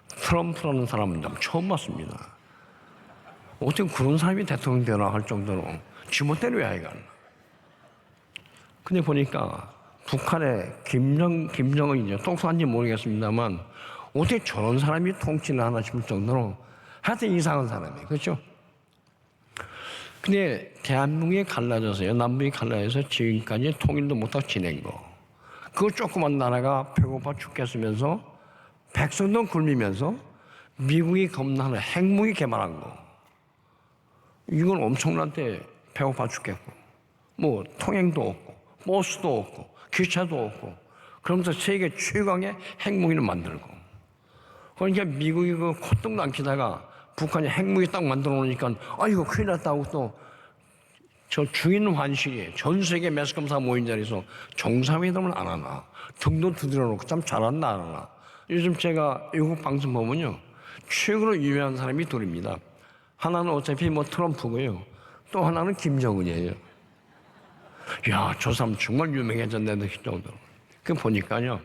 S1: 트럼프라는 사람은 처음 봤습니다. 어떻게 그런 사람이 대통령 되나 할 정도로 지멋대로 하여간. 근데 보니까 북한의 김정은이죠. 똑똑한지 모르겠습니다만 어떻게 저런 사람이 통치를 하나 싶을 정도로 하여튼 이상한 사람이에요. 그렇죠? 근데 대한민국이 갈라져서요. 남북이 갈라져서 지금까지 통일도 못하고 지낸 거. 그 조그만 나라가 배고파 죽겠으면서 백성도 굶으면서 미국이 겁나는 핵무기 개발한 거. 이건 엄청난데 배고파 죽겠고 뭐 통행도 없고 버스도 없고 기차도 없고 그러면서 세계 최강의 핵무기를 만들고 그러니까 미국이 그 콧등도 안 키다가 북한이 핵무기 딱 만들어 놓으니까 이거 큰일 났다고 또 저 주인 환실이 전 세계 매스컴사 모인 자리에서 정상회담을 안 하나 등도 두드려 놓고 참 잘한다 안 하나. 요즘 제가 외국 방송 보면요 최고로 유명한 사람이 둘입니다. 하나는 어차피 뭐 트럼프고요. 또 하나는 김정은이에요. 야, 저 사람 정말 유명해졌네 정도로. 그 보니까요,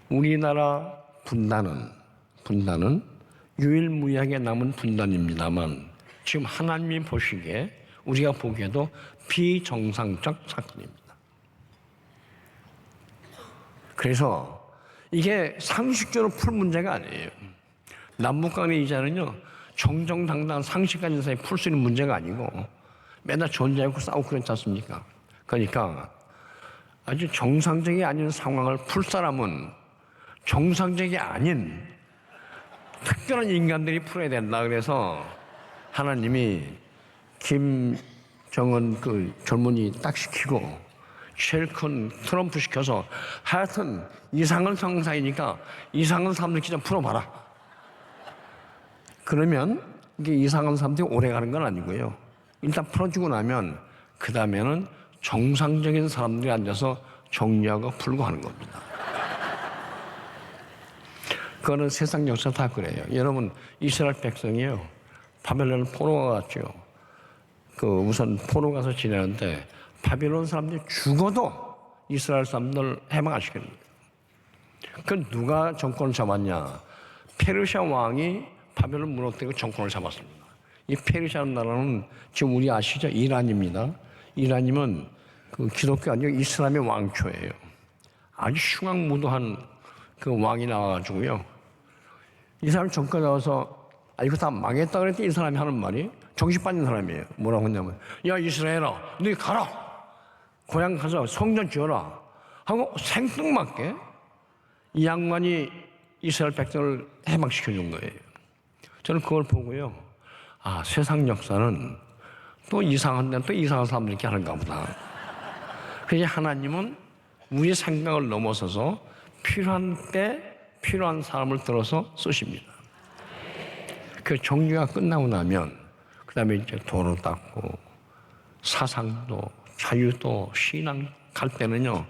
S1: 우리나라 분단은 유일무이하게 남은 분단입니다만 지금 하나님이 보시기에 우리가 보기에도 비정상적 사건입니다. 그래서 이게 상식적으로 풀 문제가 아니에요. 남북 간의 이자는요, 정정당당한 상식가진 사이에 풀 수 있는 문제가 아니고 맨날 존재하고 싸우고 그랬지 않습니까? 그러니까 아주 정상적이 아닌 상황을 풀 사람은 정상적이 아닌 특별한 인간들이 풀어야 된다. 그래서 하나님이 김정은 그 젊은이 딱 시키고 제일 큰 트럼프 시켜서 하여튼 이상한 정상이니까 이상한 사람들끼리 좀 풀어봐라. 그러면 이게 이상한 사람들이 오래 가는 건 아니고요. 일단 풀어주고 나면 그 다음에는 정상적인 사람들이 앉아서 정리하고 풀고 하는 겁니다. 그거는 세상 역사 다 그래요. 여러분, 이스라엘 백성이요, 바벨론 포로가 갔죠. 우선 포로 가서 지내는데 바벨론 사람들이 죽어도 이스라엘 사람들 해방 안 시키는 거예요. 그 누가 정권을 잡았냐? 페르시아 왕이 바벨론 무너뜨리고 정권을 잡았습니다. 이 페르시아라는 나라는 지금 우리 아시죠? 이란입니다. 이란이면 그 기독교 아니고 이슬람의 왕초예요. 아주 흉악무도한 그 왕이 나와가지고요. 이 사람 정권 나와서 이거 다 망했다 그랬더니 이 사람이 하는 말이 정신 빠진 사람이에요. 뭐라고 했냐면, 야 이스라엘아, 너희 가라. 고향 가서 성전 지어라. 하고 생뚱맞게 이 양반이 이스라엘 백성을 해방시켜 준 거예요. 저는 그걸 보고요, 아, 세상 역사는 또 이상한 데는 또 이상한 사람들이 이렇게 하는가 보다. 그래서 하나님은 우리 생각을 넘어서서 필요한 때 필요한 사람을 들어서 쓰십니다. 그 정리가 끝나고 나면 그 다음에 이제 도로 닦고 사상도 자유도 신앙 갈 때는요,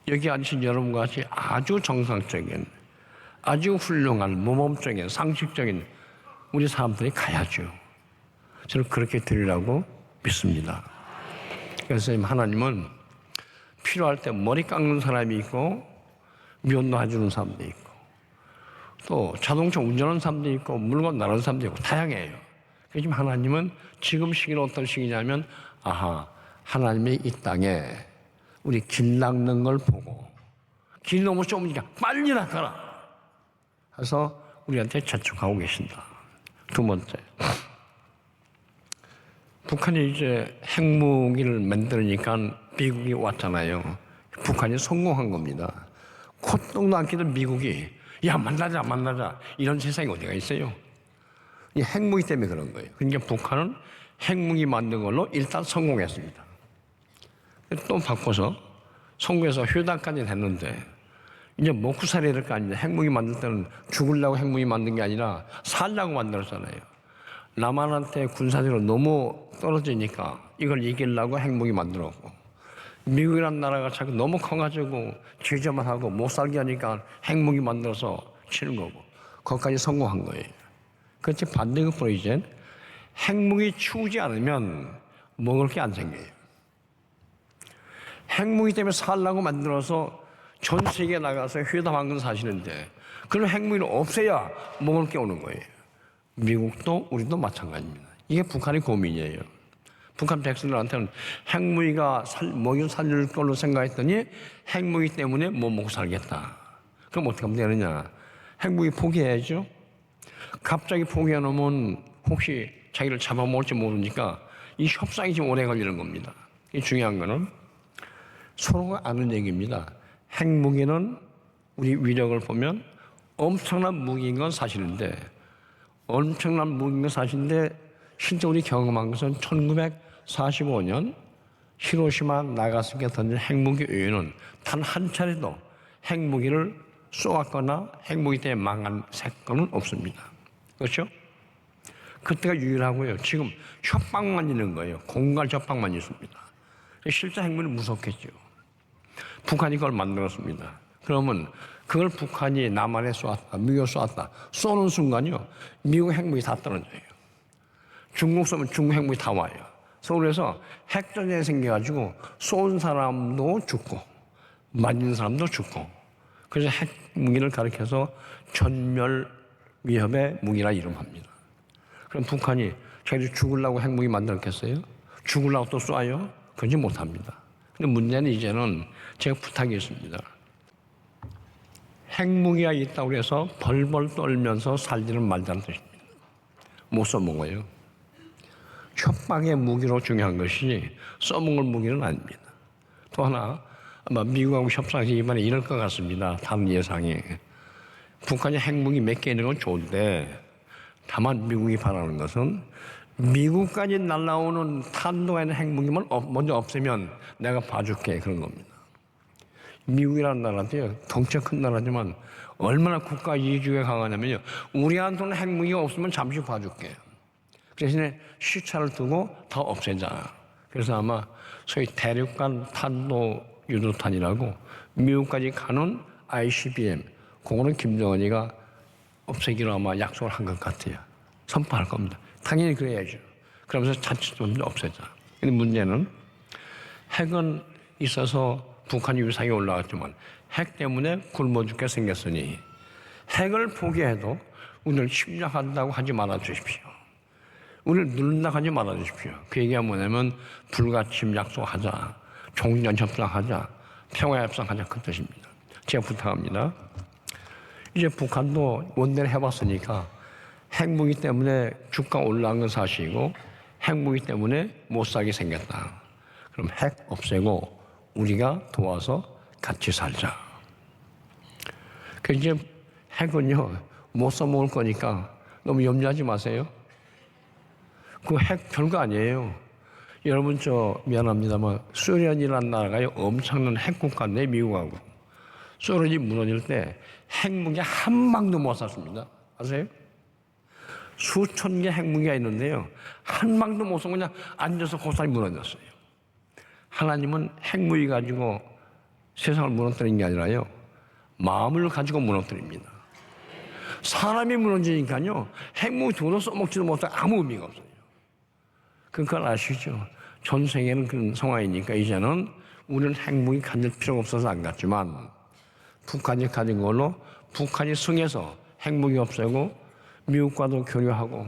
S1: 여기 앉으신 여러분과 같이 아주 정상적인, 아주 훌륭한 모범적인 상식적인 우리 사람들이 가야죠. 저는 그렇게 드리라고 믿습니다. 그래서 하나님은 필요할 때 머리 깎는 사람이 있고 면도 해주는 사람도 있고 또 자동차 운전하는 사람도 있고 물건 나르는 사람도 있고 다양해요. 그래서 하나님은 지금 시기는 어떤 시기냐면, 아하, 하나님이 이 땅에 우리 길 닦는 걸 보고 길 너무 좁으니까 빨리 닦아라 해서 우리한테 재촉하고 계신다. 두 번째, 북한이 이제 핵무기를 만들으니까 미국이 왔잖아요. 북한이 성공한 겁니다. 콧등도 안 끼던 미국이 야 만나자 이런 세상이 어디가 있어요. 이 핵무기 때문에 그런 거예요. 그러니까 북한은 핵무기 만든 걸로 일단 성공했습니다. 또 바꿔서 성공해서 휴단까지 했는데 이제 먹고 살아야 될 거 아니냐. 핵무기 만들 때는 죽으려고 핵무기 만든 게 아니라 살려고 만들었잖아요. 남한한테 군사적으로 너무 떨어지니까 이걸 이기려고 핵무기 만들었고, 미국이라는 나라가 자꾸 너무 커가지고 제재만 하고 못 살게 하니까 핵무기 만들어서 치는 거고, 거기까지 성공한 거예요. 그렇지 반대급부로 이제 핵무기 치우지 않으면 먹을 게 안 생겨요. 핵무기 때문에 살라고 만들어서 전 세계에 나가서 회담한 사시는데 그런 핵무기를 없애야 먹을 게 오는 거예요. 미국도 우리도 마찬가지입니다. 이게 북한의 고민이에요. 북한 백성들한테는 핵무기가 먹여 살릴 걸로 생각했더니 핵무기 때문에 못 먹고 살겠다. 그럼 어떻게 하면 되느냐? 핵무기 포기해야죠. 갑자기 포기해놓으면 혹시 자기를 잡아먹을지 모르니까 이 협상이 좀 오래 걸리는 겁니다. 이 중요한 거는 서로가 아는 얘기입니다. 핵무기는 우리 위력을 보면 엄청난 무기인 건 사실인데, 엄청난 무기인 건 사실인데 실제 우리 경험한 것은 1945년 히로시마 나가사키에 던진 핵무기 외에는 단 한 차례도 핵무기를 쏘았거나 핵무기 때문에 망한 사건은 없습니다. 그렇죠? 그때가 유일하고요. 지금 협박만 있는 거예요. 공갈 협박만 있습니다. 실제 핵무기는 무섭겠죠. 북한이 그걸 만들었습니다. 그러면 그걸 북한이 남한에 쏘았다, 미국에 쏘았다. 쏘는 순간요, 미국 핵무기 다 떨어져요. 중국 쏘면 중국 핵무기 다 와요. 그래서 핵전쟁이 생겨가지고 쏜 사람도 죽고 맞은 사람도 죽고, 그래서 핵무기를 가리켜서 전멸 위협의 무기라 이름합니다. 그럼 북한이 자기들 죽으려고 핵무기 만들었겠어요? 죽으려고 또 쏴요? 그러지 못합니다. 근데 문제는 이제는 제가 부탁이 있습니다. 핵무기가 있다고 해서 벌벌 떨면서 살지는 말자는 뜻입니다. 못 써먹어요. 협박의 무기로 중요한 것이 써먹을 무기는 아닙니다. 또 하나, 아마 미국하고 협상에서 이번에 이럴 것 같습니다. 다른 예상이. 북한이 핵무기 몇 개 있는 건 좋은데, 다만 미국이 바라는 것은 미국까지 날아오는 탄도가 있는 핵무기만 먼저 없애면 내가 봐줄게, 그런 겁니다. 미국이라는 나라도요, 덩치가 큰 나라지만 얼마나 국가 이주에 강하냐면요, 우리한테는 핵무기가 없으면 잠시 봐줄게. 그 대신에 시차를 두고 다 없애자. 그래서 아마 소위 대륙간 탄도 유도탄이라고 미국까지 가는 ICBM, 그거는 김정은이가 없애기로 아마 약속을 한 것 같아요. 선포할 겁니다. 당연히 그래야죠. 그러면서 자칫 좀 없애자. 근데 문제는 핵은 있어서 북한이 위상이 올라갔지만 핵 때문에 굶어 죽게 생겼으니 핵을 포기해도 우리를 침략한다고 하지 말아 주십시오. 우리를 누른다고 하지 말아 주십시오. 그 얘기가 뭐냐면 불가침 약속하자, 종전 협상하자, 평화 협상하자, 그 뜻입니다. 제가 부탁합니다. 이제 북한도 원내를 해봤으니까 핵무기 때문에 주가 올라간 건 사실이고 핵무기 때문에 못 살게 생겼다. 그럼 핵 없애고 우리가 도와서 같이 살자. 그 이제 핵은요, 못 써먹을 거니까 너무 염려하지 마세요. 그 핵 별거 아니에요. 여러분 미안합니다만 소련이라는 나라가 엄청난 핵국가인데 미국하고 소련이 무너질 때 핵무기 한 방도 못 쐈습니다. 아세요? 수천 개 핵무기가 있는데요, 한 방도 못 쏘고 그냥 앉아서 고스란히 무너졌어요. 하나님은 핵무기 가지고 세상을 무너뜨리는 게 아니라요, 마음을 가지고 무너뜨립니다. 사람이 무너지니까요, 핵무기 도도 써먹지도 못하고 아무 의미가 없어요. 그걸 아시죠? 전 세계는 그런 상황이니까 이제는 우리는 핵무기 가질 필요가 없어서 안 갔지만 북한이 가진 걸로 북한이 승해서 핵무기 없애고 미국과도 교류하고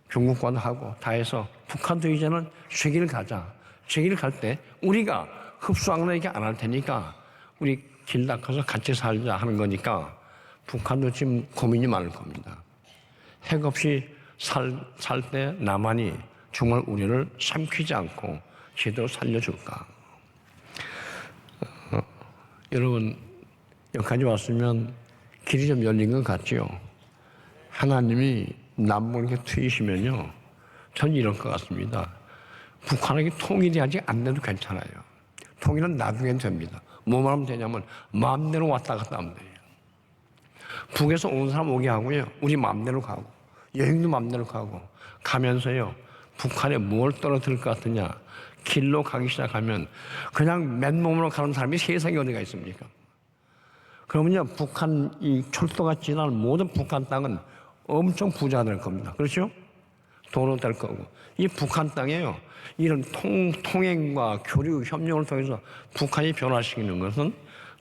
S1: 중국과도 하고 다 해서 북한도 이제는 쇠기를 가자. 쇠기를 갈 때 우리가 흡수하는 거 얘기 안 할 테니까 우리 길 닦아서 같이 살자 하는 거니까 북한도 지금 고민이 많을 겁니다. 핵 없이 살 때 남한이 정말 우리를 삼키지 않고 제대로 살려줄까? 여러분, 여기까지 왔으면 길이 좀 열린 것 같지요? 하나님이 남북을 이렇게 트이시면요, 전 이럴 것 같습니다. 북한에게 통일이 아직 안 돼도 괜찮아요. 통일은 나중에 됩니다. 뭐만 하면 되냐면 마음대로 왔다 갔다 하면 돼요. 북에서 온 사람 오게 하고요, 우리 마음대로 가고 여행도 마음대로 가고 가면서요, 북한에 뭘 떨어뜨릴 것 같으냐, 길로 가기 시작하면 그냥 맨몸으로 가는 사람이 세상에 어디가 있습니까? 그러면요, 북한 이 철도가 지나는 모든 북한 땅은 엄청 부자 될 겁니다. 그렇죠? 도로 될 거고. 이 북한 땅에요, 이런 통행과 교류, 협력을 통해서 북한이 변화시키는 것은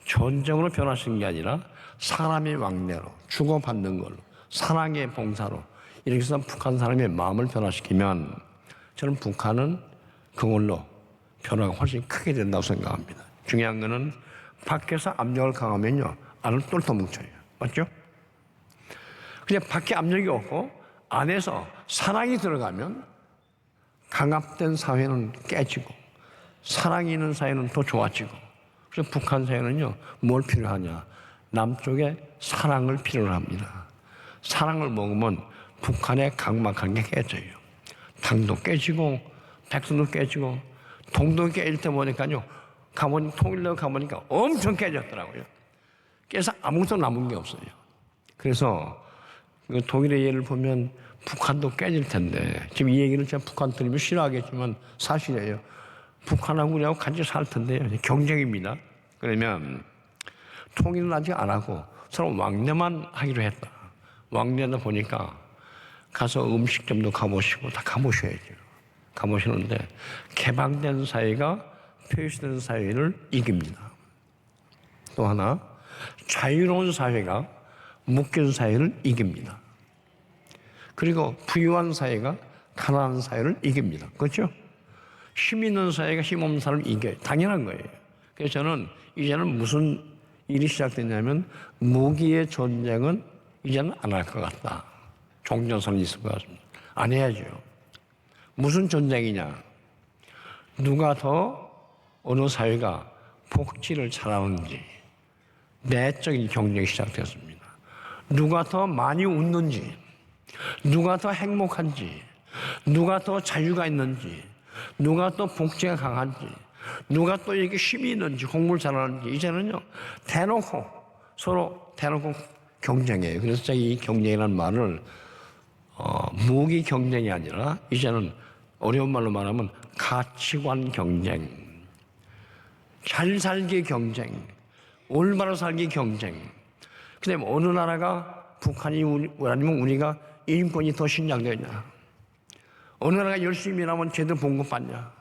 S1: 전쟁으로 변화시키는 게 아니라 사람의 왕래로, 주고받는 걸로, 사랑의 봉사로 이렇게 해서 북한 사람의 마음을 변화시키면 저는 북한은 그걸로 변화가 훨씬 크게 된다고 생각합니다. 중요한 거는 밖에서 압력을 강하면요, 안을 똘똘 뭉쳐요. 맞죠? 그냥 밖에 압력이 없고 안에서 사랑이 들어가면 강압된 사회는 깨지고 사랑이 있는 사회는 더 좋아지고, 그래서 북한 사회는요, 뭘 필요하냐? 남쪽에 사랑을 필요로 합니다. 사랑을 먹으면 북한의 강막한 게 깨져요. 당도 깨지고 백성도 깨지고 동도 깨질 때 보니까요, 통일로 가보니까 엄청 깨졌더라고요. 깨서 아무것도 남은 게 없어요. 그래서 독일의 예를 보면 북한도 깨질 텐데, 지금 이 얘기를 제가 북한 들으면 싫어하겠지만 사실이에요. 북한하고 우리하고 같이 살 텐데요, 경쟁입니다. 그러면 통일은 아직 안 하고 서로 왕래만 하기로 했다. 왕래하다 보니까 가서 음식점도 가보시고 다 가보셔야죠. 가보시는데 개방된 사회가 폐쇄된 사회를 이깁니다. 또 하나, 자유로운 사회가 묶인 사회를 이깁니다. 그리고 부유한 사회가 가난한 사회를 이깁니다. 그렇죠? 힘 있는 사회가 힘 없는 사람을 이겨요. 당연한 거예요. 그래서 저는 이제는 무슨 일이 시작됐냐면 무기의 전쟁은 이제는 안 할 것 같다. 종전선언이 있을 것 같습니다. 안 해야죠. 무슨 전쟁이냐? 누가 더 어느 사회가 복지를 잘하는지 내적인 경쟁이 시작됐습니다. 누가 더 많이 웃는지, 누가 더 행복한지, 누가 더 자유가 있는지, 누가 더 복지가 강한지, 누가 또 이렇게 힘이 있는지, 공부를 잘하는지, 이제는요, 대놓고, 서로 대놓고 경쟁해요. 그래서 제가 이 경쟁이라는 말을, 무기 경쟁이 아니라, 이제는 어려운 말로 말하면 가치관 경쟁, 잘 살기 경쟁, 올바로 살기 경쟁. 그 다음에 어느 나라가 북한이 아니면 우리가 인권이 더 신장되냐, 어느 나라가 열심히 일하면 제대로 봉급받냐,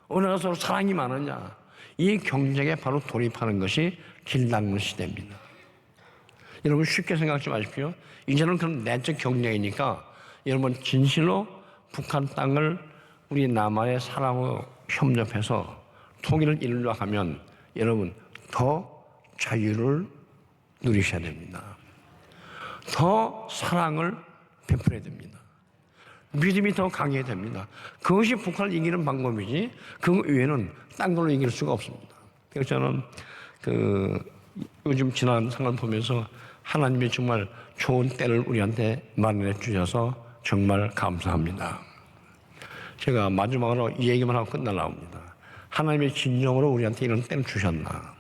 S1: 어느 나라가 서로 사랑이 많으냐, 이 경쟁에 바로 돌입하는 것이 길닦는 시대입니다. 여러분 쉽게 생각하지 마십시오. 이제는 그런 내적 경쟁이니까 여러분 진실로 북한 땅을 우리 남한의 사랑으로 협력해서 통일을 이루려 하면 여러분 더 자유를 누리셔야 됩니다. 더 사랑을 베풀어야 됩니다. 믿음이 더 강해야 됩니다. 그것이 북한을 이기는 방법이지 그 외에는 딴 걸로 이길 수가 없습니다. 그래서 저는 요즘 지난 상황을 보면서 하나님이 정말 좋은 때를 우리한테 마련해 주셔서 정말 감사합니다. 제가 마지막으로 이 얘기만 하고 끝날라 합니다. 하나님의 진정으로 우리한테 이런 때를 주셨나.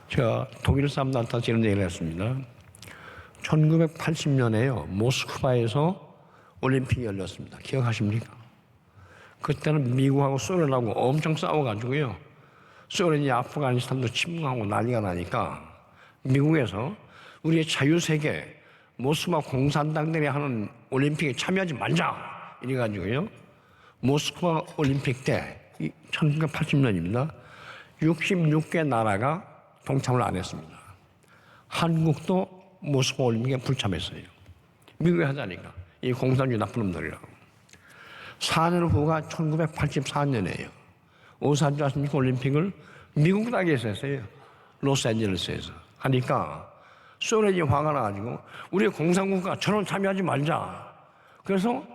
S1: 제가 독일 사람들한테 이런 얘기를 했습니다. 1980년에요. 모스크바에서 올림픽이 열렸습니다. 기억하십니까? 그때는 미국하고 소련하고 엄청 싸워가지고요. 소련이 아프가니스탄도 침공하고 난리가 나니까 미국에서 우리의 자유세계 모스크바 공산당들이 하는 올림픽에 참여하지 말자 이래가지고요. 모스크바 올림픽 때 1980년입니다. 66개 나라가 동참을 안 했습니다. 한국도 모스크바 올림픽에 불참했어요. 미국이 하자니까. 이 공산주의 나쁜 놈들이라고. 4년 후가 1984년이에요. 어디서 하십니까? 올림픽을 미국 땅에서 했어요. 로스앤젤레스에서. 하니까 소련이 화가 나가지고 우리 공산국가 저런 참여하지 말자. 그래서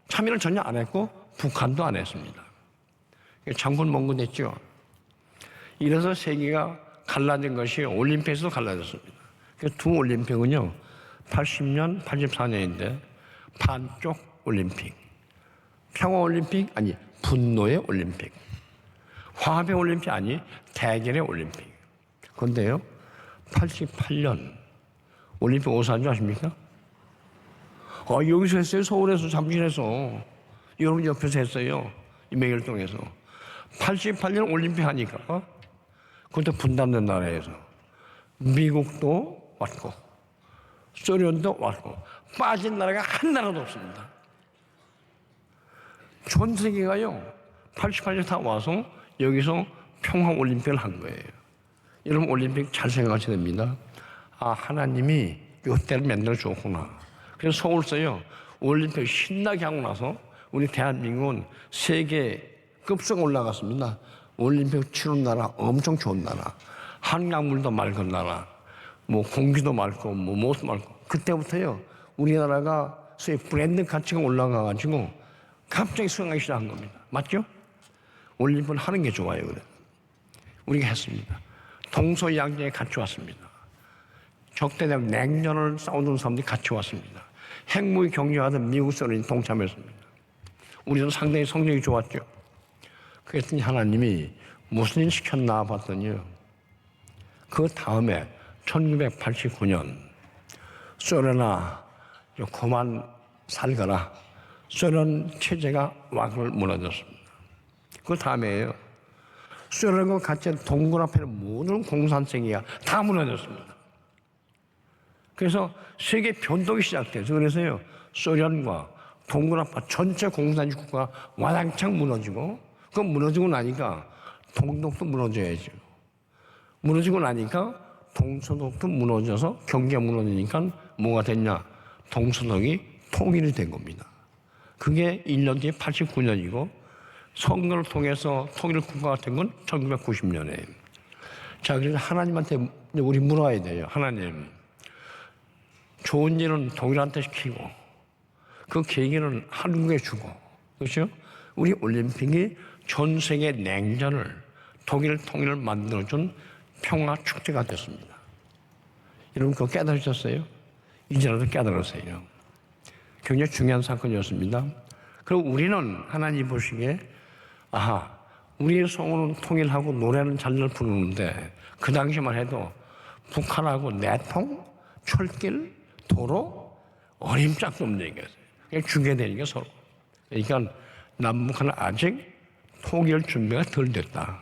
S1: 참여를 전혀 안 했고 북한도 안 했습니다. 장군 몽고 됐죠. 이래서 세계가 갈라진 것이 올림픽에서도 갈라졌습니다. 두 올림픽은요, 80년, 84년인데 반쪽 올림픽, 평화올림픽 아니 분노의 올림픽, 화합의 올림픽 아니 대결의 올림픽. 그런데요, 88년 올림픽 어디서 한지 아십니까? 여기서 했어요. 서울에서, 잠실에서. 여러분 옆에서 했어요. 매일동에서. 88년 올림픽 하니까 그것도 분단된 나라에서 미국도 왔고 소련도 왔고 빠진 나라가 한 나라도 없습니다. 전 세계가요 88년 다 와서 여기서 평화올림픽을 한 거예요. 여러분 올림픽 잘 생각하셔야 됩니다. 하나님이 이때를 만들어 줬구나. 그래서 서울서요 올림픽 신나게 하고 나서 우리 대한민국은 세계 급속 올라갔습니다. 올림픽 치는 나라 엄청 좋은 나라, 한강물도 맑은 나라, 뭐 공기도 맑고 뭐 무엇도 맑고. 그때부터요 우리나라가 소위 브랜드 가치가 올라가가지고 갑자기 수강하기 시작한 겁니다. 맞죠? 올림픽을 하는 게 좋아요. 그래. 우리가 했습니다. 동서양자에 같이 왔습니다. 적대적 냉전을 싸우는 사람들이 같이 왔습니다. 핵무기 경쟁하던 미국 소련이 동참했습니다. 우리는 상당히 성적이 좋았죠. 그랬더니 하나님이 무슨 일 시켰나 봤더니요. 그 다음에 1989년 소련아 그만 살거라. 소련 체제가 왕을 무너졌습니다. 그 다음에요. 소련과 같이 동굴 앞에 있는 모든 공산체계가 다 무너졌습니다. 그래서 세계 변동이 시작돼서 그래서요 소련과 동굴 앞에 전체 공산주국가 와장창 무너지고 그 무너지고 나니까 동독도 무너져야죠. 무너지고 나니까 동서독도 무너져서 경계가 무너지니까 뭐가 됐냐? 동서독이 통일이 된 겁니다. 그게 1년 뒤에 89년이고 선거를 통해서 통일 국가가 된 건 1990년에. 자, 그래서 하나님한테 우리 물어야 돼요. 하나님, 좋은 일은 독일한테 시키고 그 계기는 한국에 주고, 그렇죠? 우리 올림픽이 전 세계 냉전을 독일 통일을 만들어준 평화 축제가 됐습니다. 여러분 그거 깨달으셨어요? 이제라도 깨달으세요. 굉장히 중요한 사건이었습니다. 그리고 우리는 하나님 보시기에 아하, 우리의 소원은 통일하고 노래는 잘들 부르는데 그 당시만 해도 북한하고 내통, 철길, 도로 어림짝도 없는 얘기였어요. 그냥 죽여야 되니까 서로. 그러니까 남북한은 아직 통일 준비가 덜 됐다.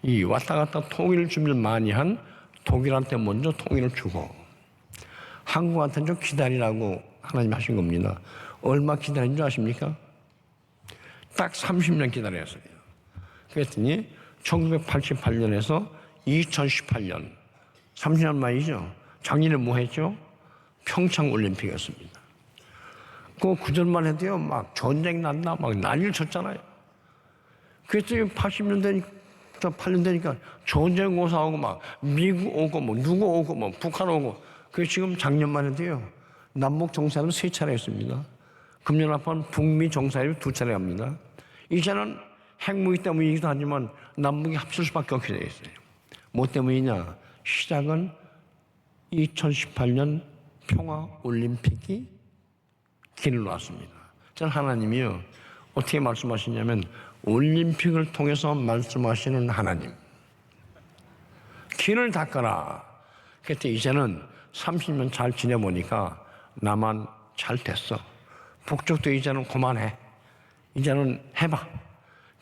S1: 이 왔다 갔다 통일 준비를 많이 한 독일한테 먼저 통일을 주고 한국한테는 좀 기다리라고 하나님 하신 겁니다. 얼마 기다린 줄 아십니까? 딱 30년 기다렸어요. 그랬더니 1988년에서 2018년 30년 만이죠. 작년에 뭐 했죠? 평창 올림픽이었습니다. 그 구절만 해도요 막 전쟁 난다 막 난리를 쳤잖아요. 그랬더니 8년 되니까 전쟁 오사오고 막 미국 오고 뭐 누구 오고 뭐 북한 오고 그 지금 작년만 해도요 남북 정상회담 3차례 했습니다. 금년 앞은 북미 정상회담 2차례 합니다. 이제는 핵무기 때문이기도 하지만 남북이 합칠 수밖에 없게 되어 있어요. 뭐 때문이냐? 시작은 2018년 평화올림픽이 길을 놨습니다. 저는 하나님이요 어떻게 말씀하시냐면 올림픽을 통해서 말씀하시는 하나님 길을 닦아라. 그때 이제는 30년 잘 지내보니까 나만 잘 됐어. 북쪽도 이제는 그만해. 이제는 해봐.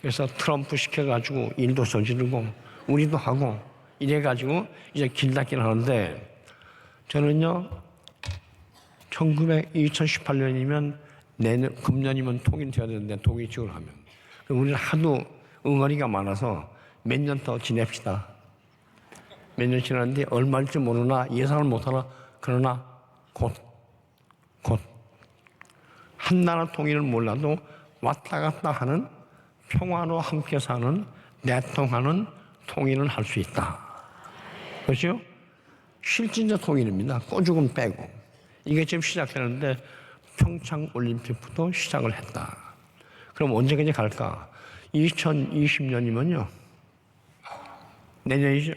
S1: 그래서 트럼프 시켜가지고 일도 저지르고 우리도 하고 이래가지고 이제 길 닦기를 하는데 저는요 2018년이면 내년 금년이면 통일돼야 되는데 독일 쪽으로 하면 우리는 하도 응어리가 많아서 몇 년 더 지냅시다. 몇 년 지났는데 얼마일지 모르나 예상을 못하나 그러나 곧 한나라 통일을 몰라도 왔다 갔다 하는 평화로 함께 사는 내통하는 통일을 할 수 있다. 그렇죠? 실질적 통일입니다. 꼬죽은 빼고. 이게 지금 시작되는데 평창 올림픽부터 시작을 했다. 그럼 언제까지 갈까? 2020년이면요. 내년이죠.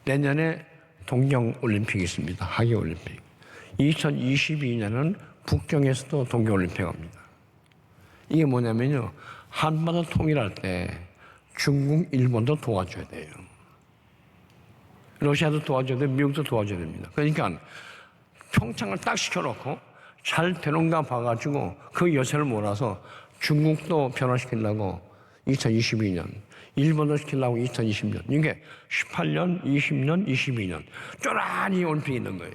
S1: 내년에 동경 올림픽이 있습니다. 하계 올림픽. 2022년은 북경에서도 동경 올림픽 합니다. 이게 뭐냐면요. 한반도 통일할 때 중국, 일본도 도와줘야 돼요. 러시아도 도와줘야 돼요. 미국도 도와줘야 됩니다. 그러니까 평창을 딱 시켜놓고 잘 되는가 봐가지고 그 여세를 몰아서 중국도 변화시키려고 2022년, 일본도 시키려고 2020년. 이게 18년, 20년, 22년 쪼란히 올림픽이 있는 거예요.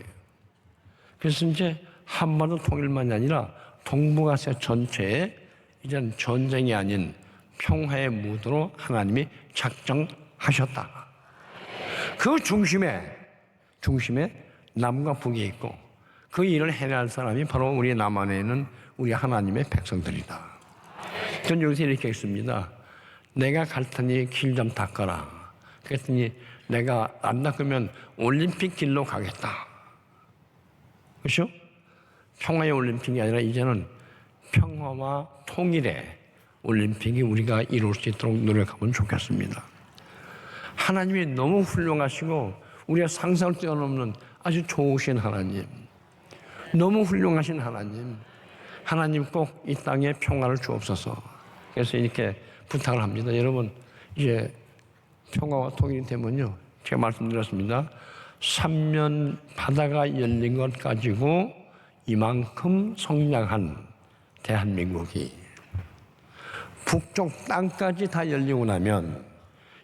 S1: 그래서 이제 한반도 통일만이 아니라 동북아시아 전체에 이제는 전쟁이 아닌 평화의 무드로 하나님이 작정하셨다. 그 중심에 남과 북이 있고 그 일을 해낼 사람이 바로 우리 남한에 있는 우리 하나님의 백성들이다. 전 여기서 이렇게 했습니다. 내가 갈 테니 길 좀 닦아라. 그랬더니 내가 안 닦으면 올림픽 길로 가겠다. 그렇죠? 평화의 올림픽이 아니라 이제는 평화와 통일의 올림픽이 우리가 이룰 수 있도록 노력하면 좋겠습니다. 하나님이 너무 훌륭하시고 우리가 상상을 뛰어넘는 아주 좋으신 하나님, 너무 훌륭하신 하나님, 하나님 꼭 이 땅에 평화를 주옵소서. 그래서 이렇게 부탁을 합니다. 여러분 이제 평화와 통일이 되면요, 제가 말씀드렸습니다. 3년 바다가 열린 것 가지고 이만큼 성장한 대한민국이 북쪽 땅까지 다 열리고 나면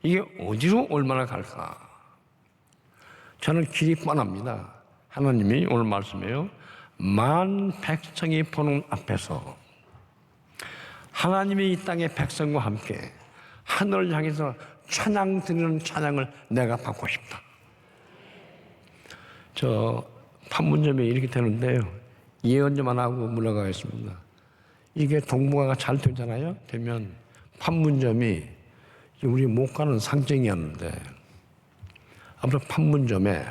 S1: 이게 어디로 얼마나 갈까? 저는 길이 뻔합니다. 하나님이 오늘 말씀해요. 만 백성이 보는 앞에서 하나님이 이 땅의 백성과 함께 하늘을 향해서 찬양 드리는 찬양을 내가 받고 싶다. 저 판문점에 이렇게 되는데요. 예언자만 하고 물러가겠습니다. 이게 동북아가 잘 되잖아요. 되면 판문점이 우리 못 가는 상징이었는데 앞으로 판문점에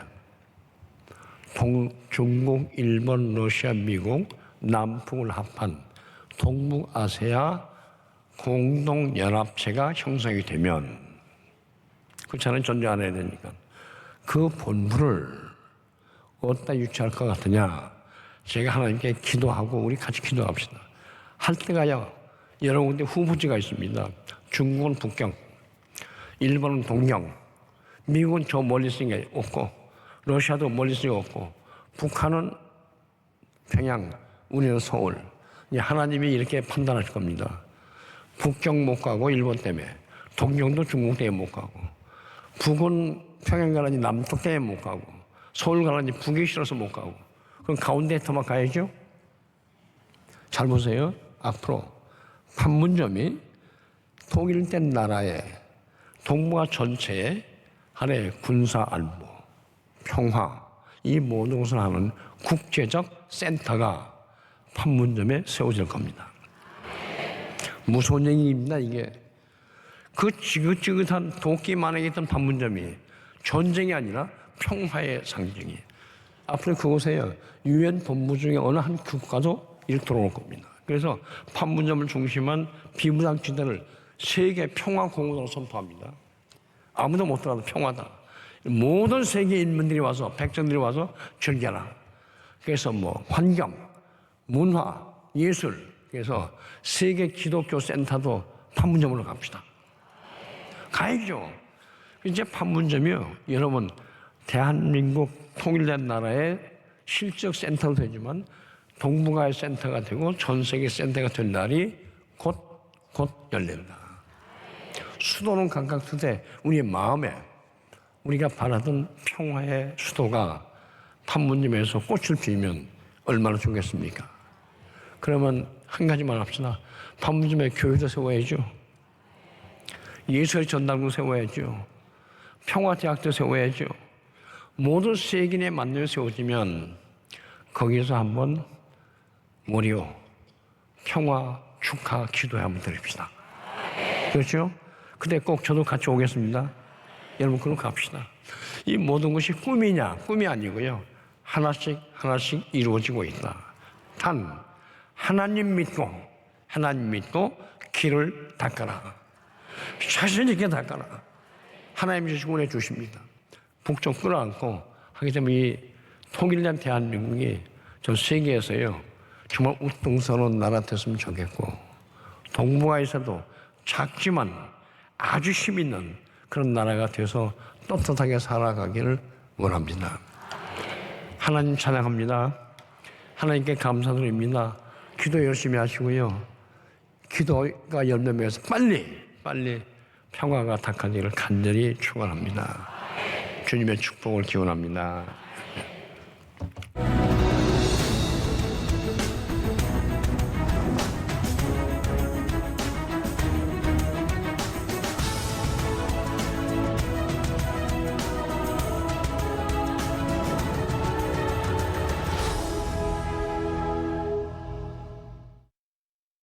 S1: 중국, 일본, 러시아, 미국, 남북을 합한 동북아시아 공동연합체가 형성이 되면 그렇잖아요. 전쟁 안 해야 되니까. 그 본부를 어디다 유치할 것 같으냐. 제가 하나님께 기도하고 우리 같이 기도합시다. 할 때가요. 여러 군데 후보지가 있습니다. 중국은 북경, 일본은 동경, 미국은 저 멀리 있으니까 없고 러시아도 멀리 있으니까 없고 북한은 평양, 우리는 서울. 하나님이 이렇게 판단하실 겁니다. 북경 못 가고 일본 때문에, 동경도 중국 때문에 못 가고, 북은 평양 가라니 남쪽 때문에 못 가고, 서울 가라니 북이 싫어서 못 가고, 그럼 가운데 터만 가야죠? 잘 보세요. 앞으로 판문점이 통일된 나라의 동북아 전체의 하나의 군사 안보, 평화, 이 모든 것을 하는 국제적 센터가 판문점에 세워질 겁니다. 무서운 얘기입니다, 이게. 그 지긋지긋한 도끼만하게 있던 판문점이 전쟁이 아니라 평화의 상징이에요. 앞으로 그곳에 유엔 본부 중에 어느 한 국가도 이렇게 들어올 겁니다. 그래서 판문점을 중심한 비무장지대를 세계 평화 공원으로 선포합니다. 아무도 못 들어가도 평화다. 모든 세계 인민들이 와서, 백성들이 와서 즐겨라. 그래서 뭐 환경, 문화, 예술, 그래서 세계 기독교 센터도 판문점으로 갑시다. 가야죠. 이제 판문점이요. 여러분, 대한민국 통일된 나라의 실적 센터도 되지만 동북아의 센터가 되고 전 세계 센터가 될 날이 곧 열린다. 수도는 각각수대 우리의 마음에 우리가 바라던 평화의 수도가 판문점에서 꽃을 피우면 얼마나 좋겠습니까? 그러면 한 가지만 합시다. 판문점에 교회도 세워야죠. 예수의 전당도 세워야죠. 평화대학도 세워야죠. 모든 세계인의 만남이 세워지면 거기서 한번 무료 평화 축하 기도회 한번 드립시다. 그렇죠? 근데 꼭 저도 같이 오겠습니다. 여러분 그럼 갑시다. 이 모든 것이 꿈이냐? 꿈이 아니고요. 하나씩 이루어지고 있다. 단 하나님 믿고 길을 닦아라. 자신 있게 닦아라. 하나님 주시고 은혜 주십니다. 북쪽 끌어안고 하기 때문에 이 통일된 대한민국이 전 세계에서요 정말 우등스러운 나라 됐으면 좋겠고 동북아에서도 작지만 아주 힘 있는 그런 나라가 돼서 떳떳하게 살아가기를 원합니다. 하나님 찬양합니다. 하나님께 감사드립니다. 기도 열심히 하시고요. 기도가 열매맺어서 빨리 평화가 닥쳐지기를 간절히 축원합니다. 주님의 축복을 기원합니다.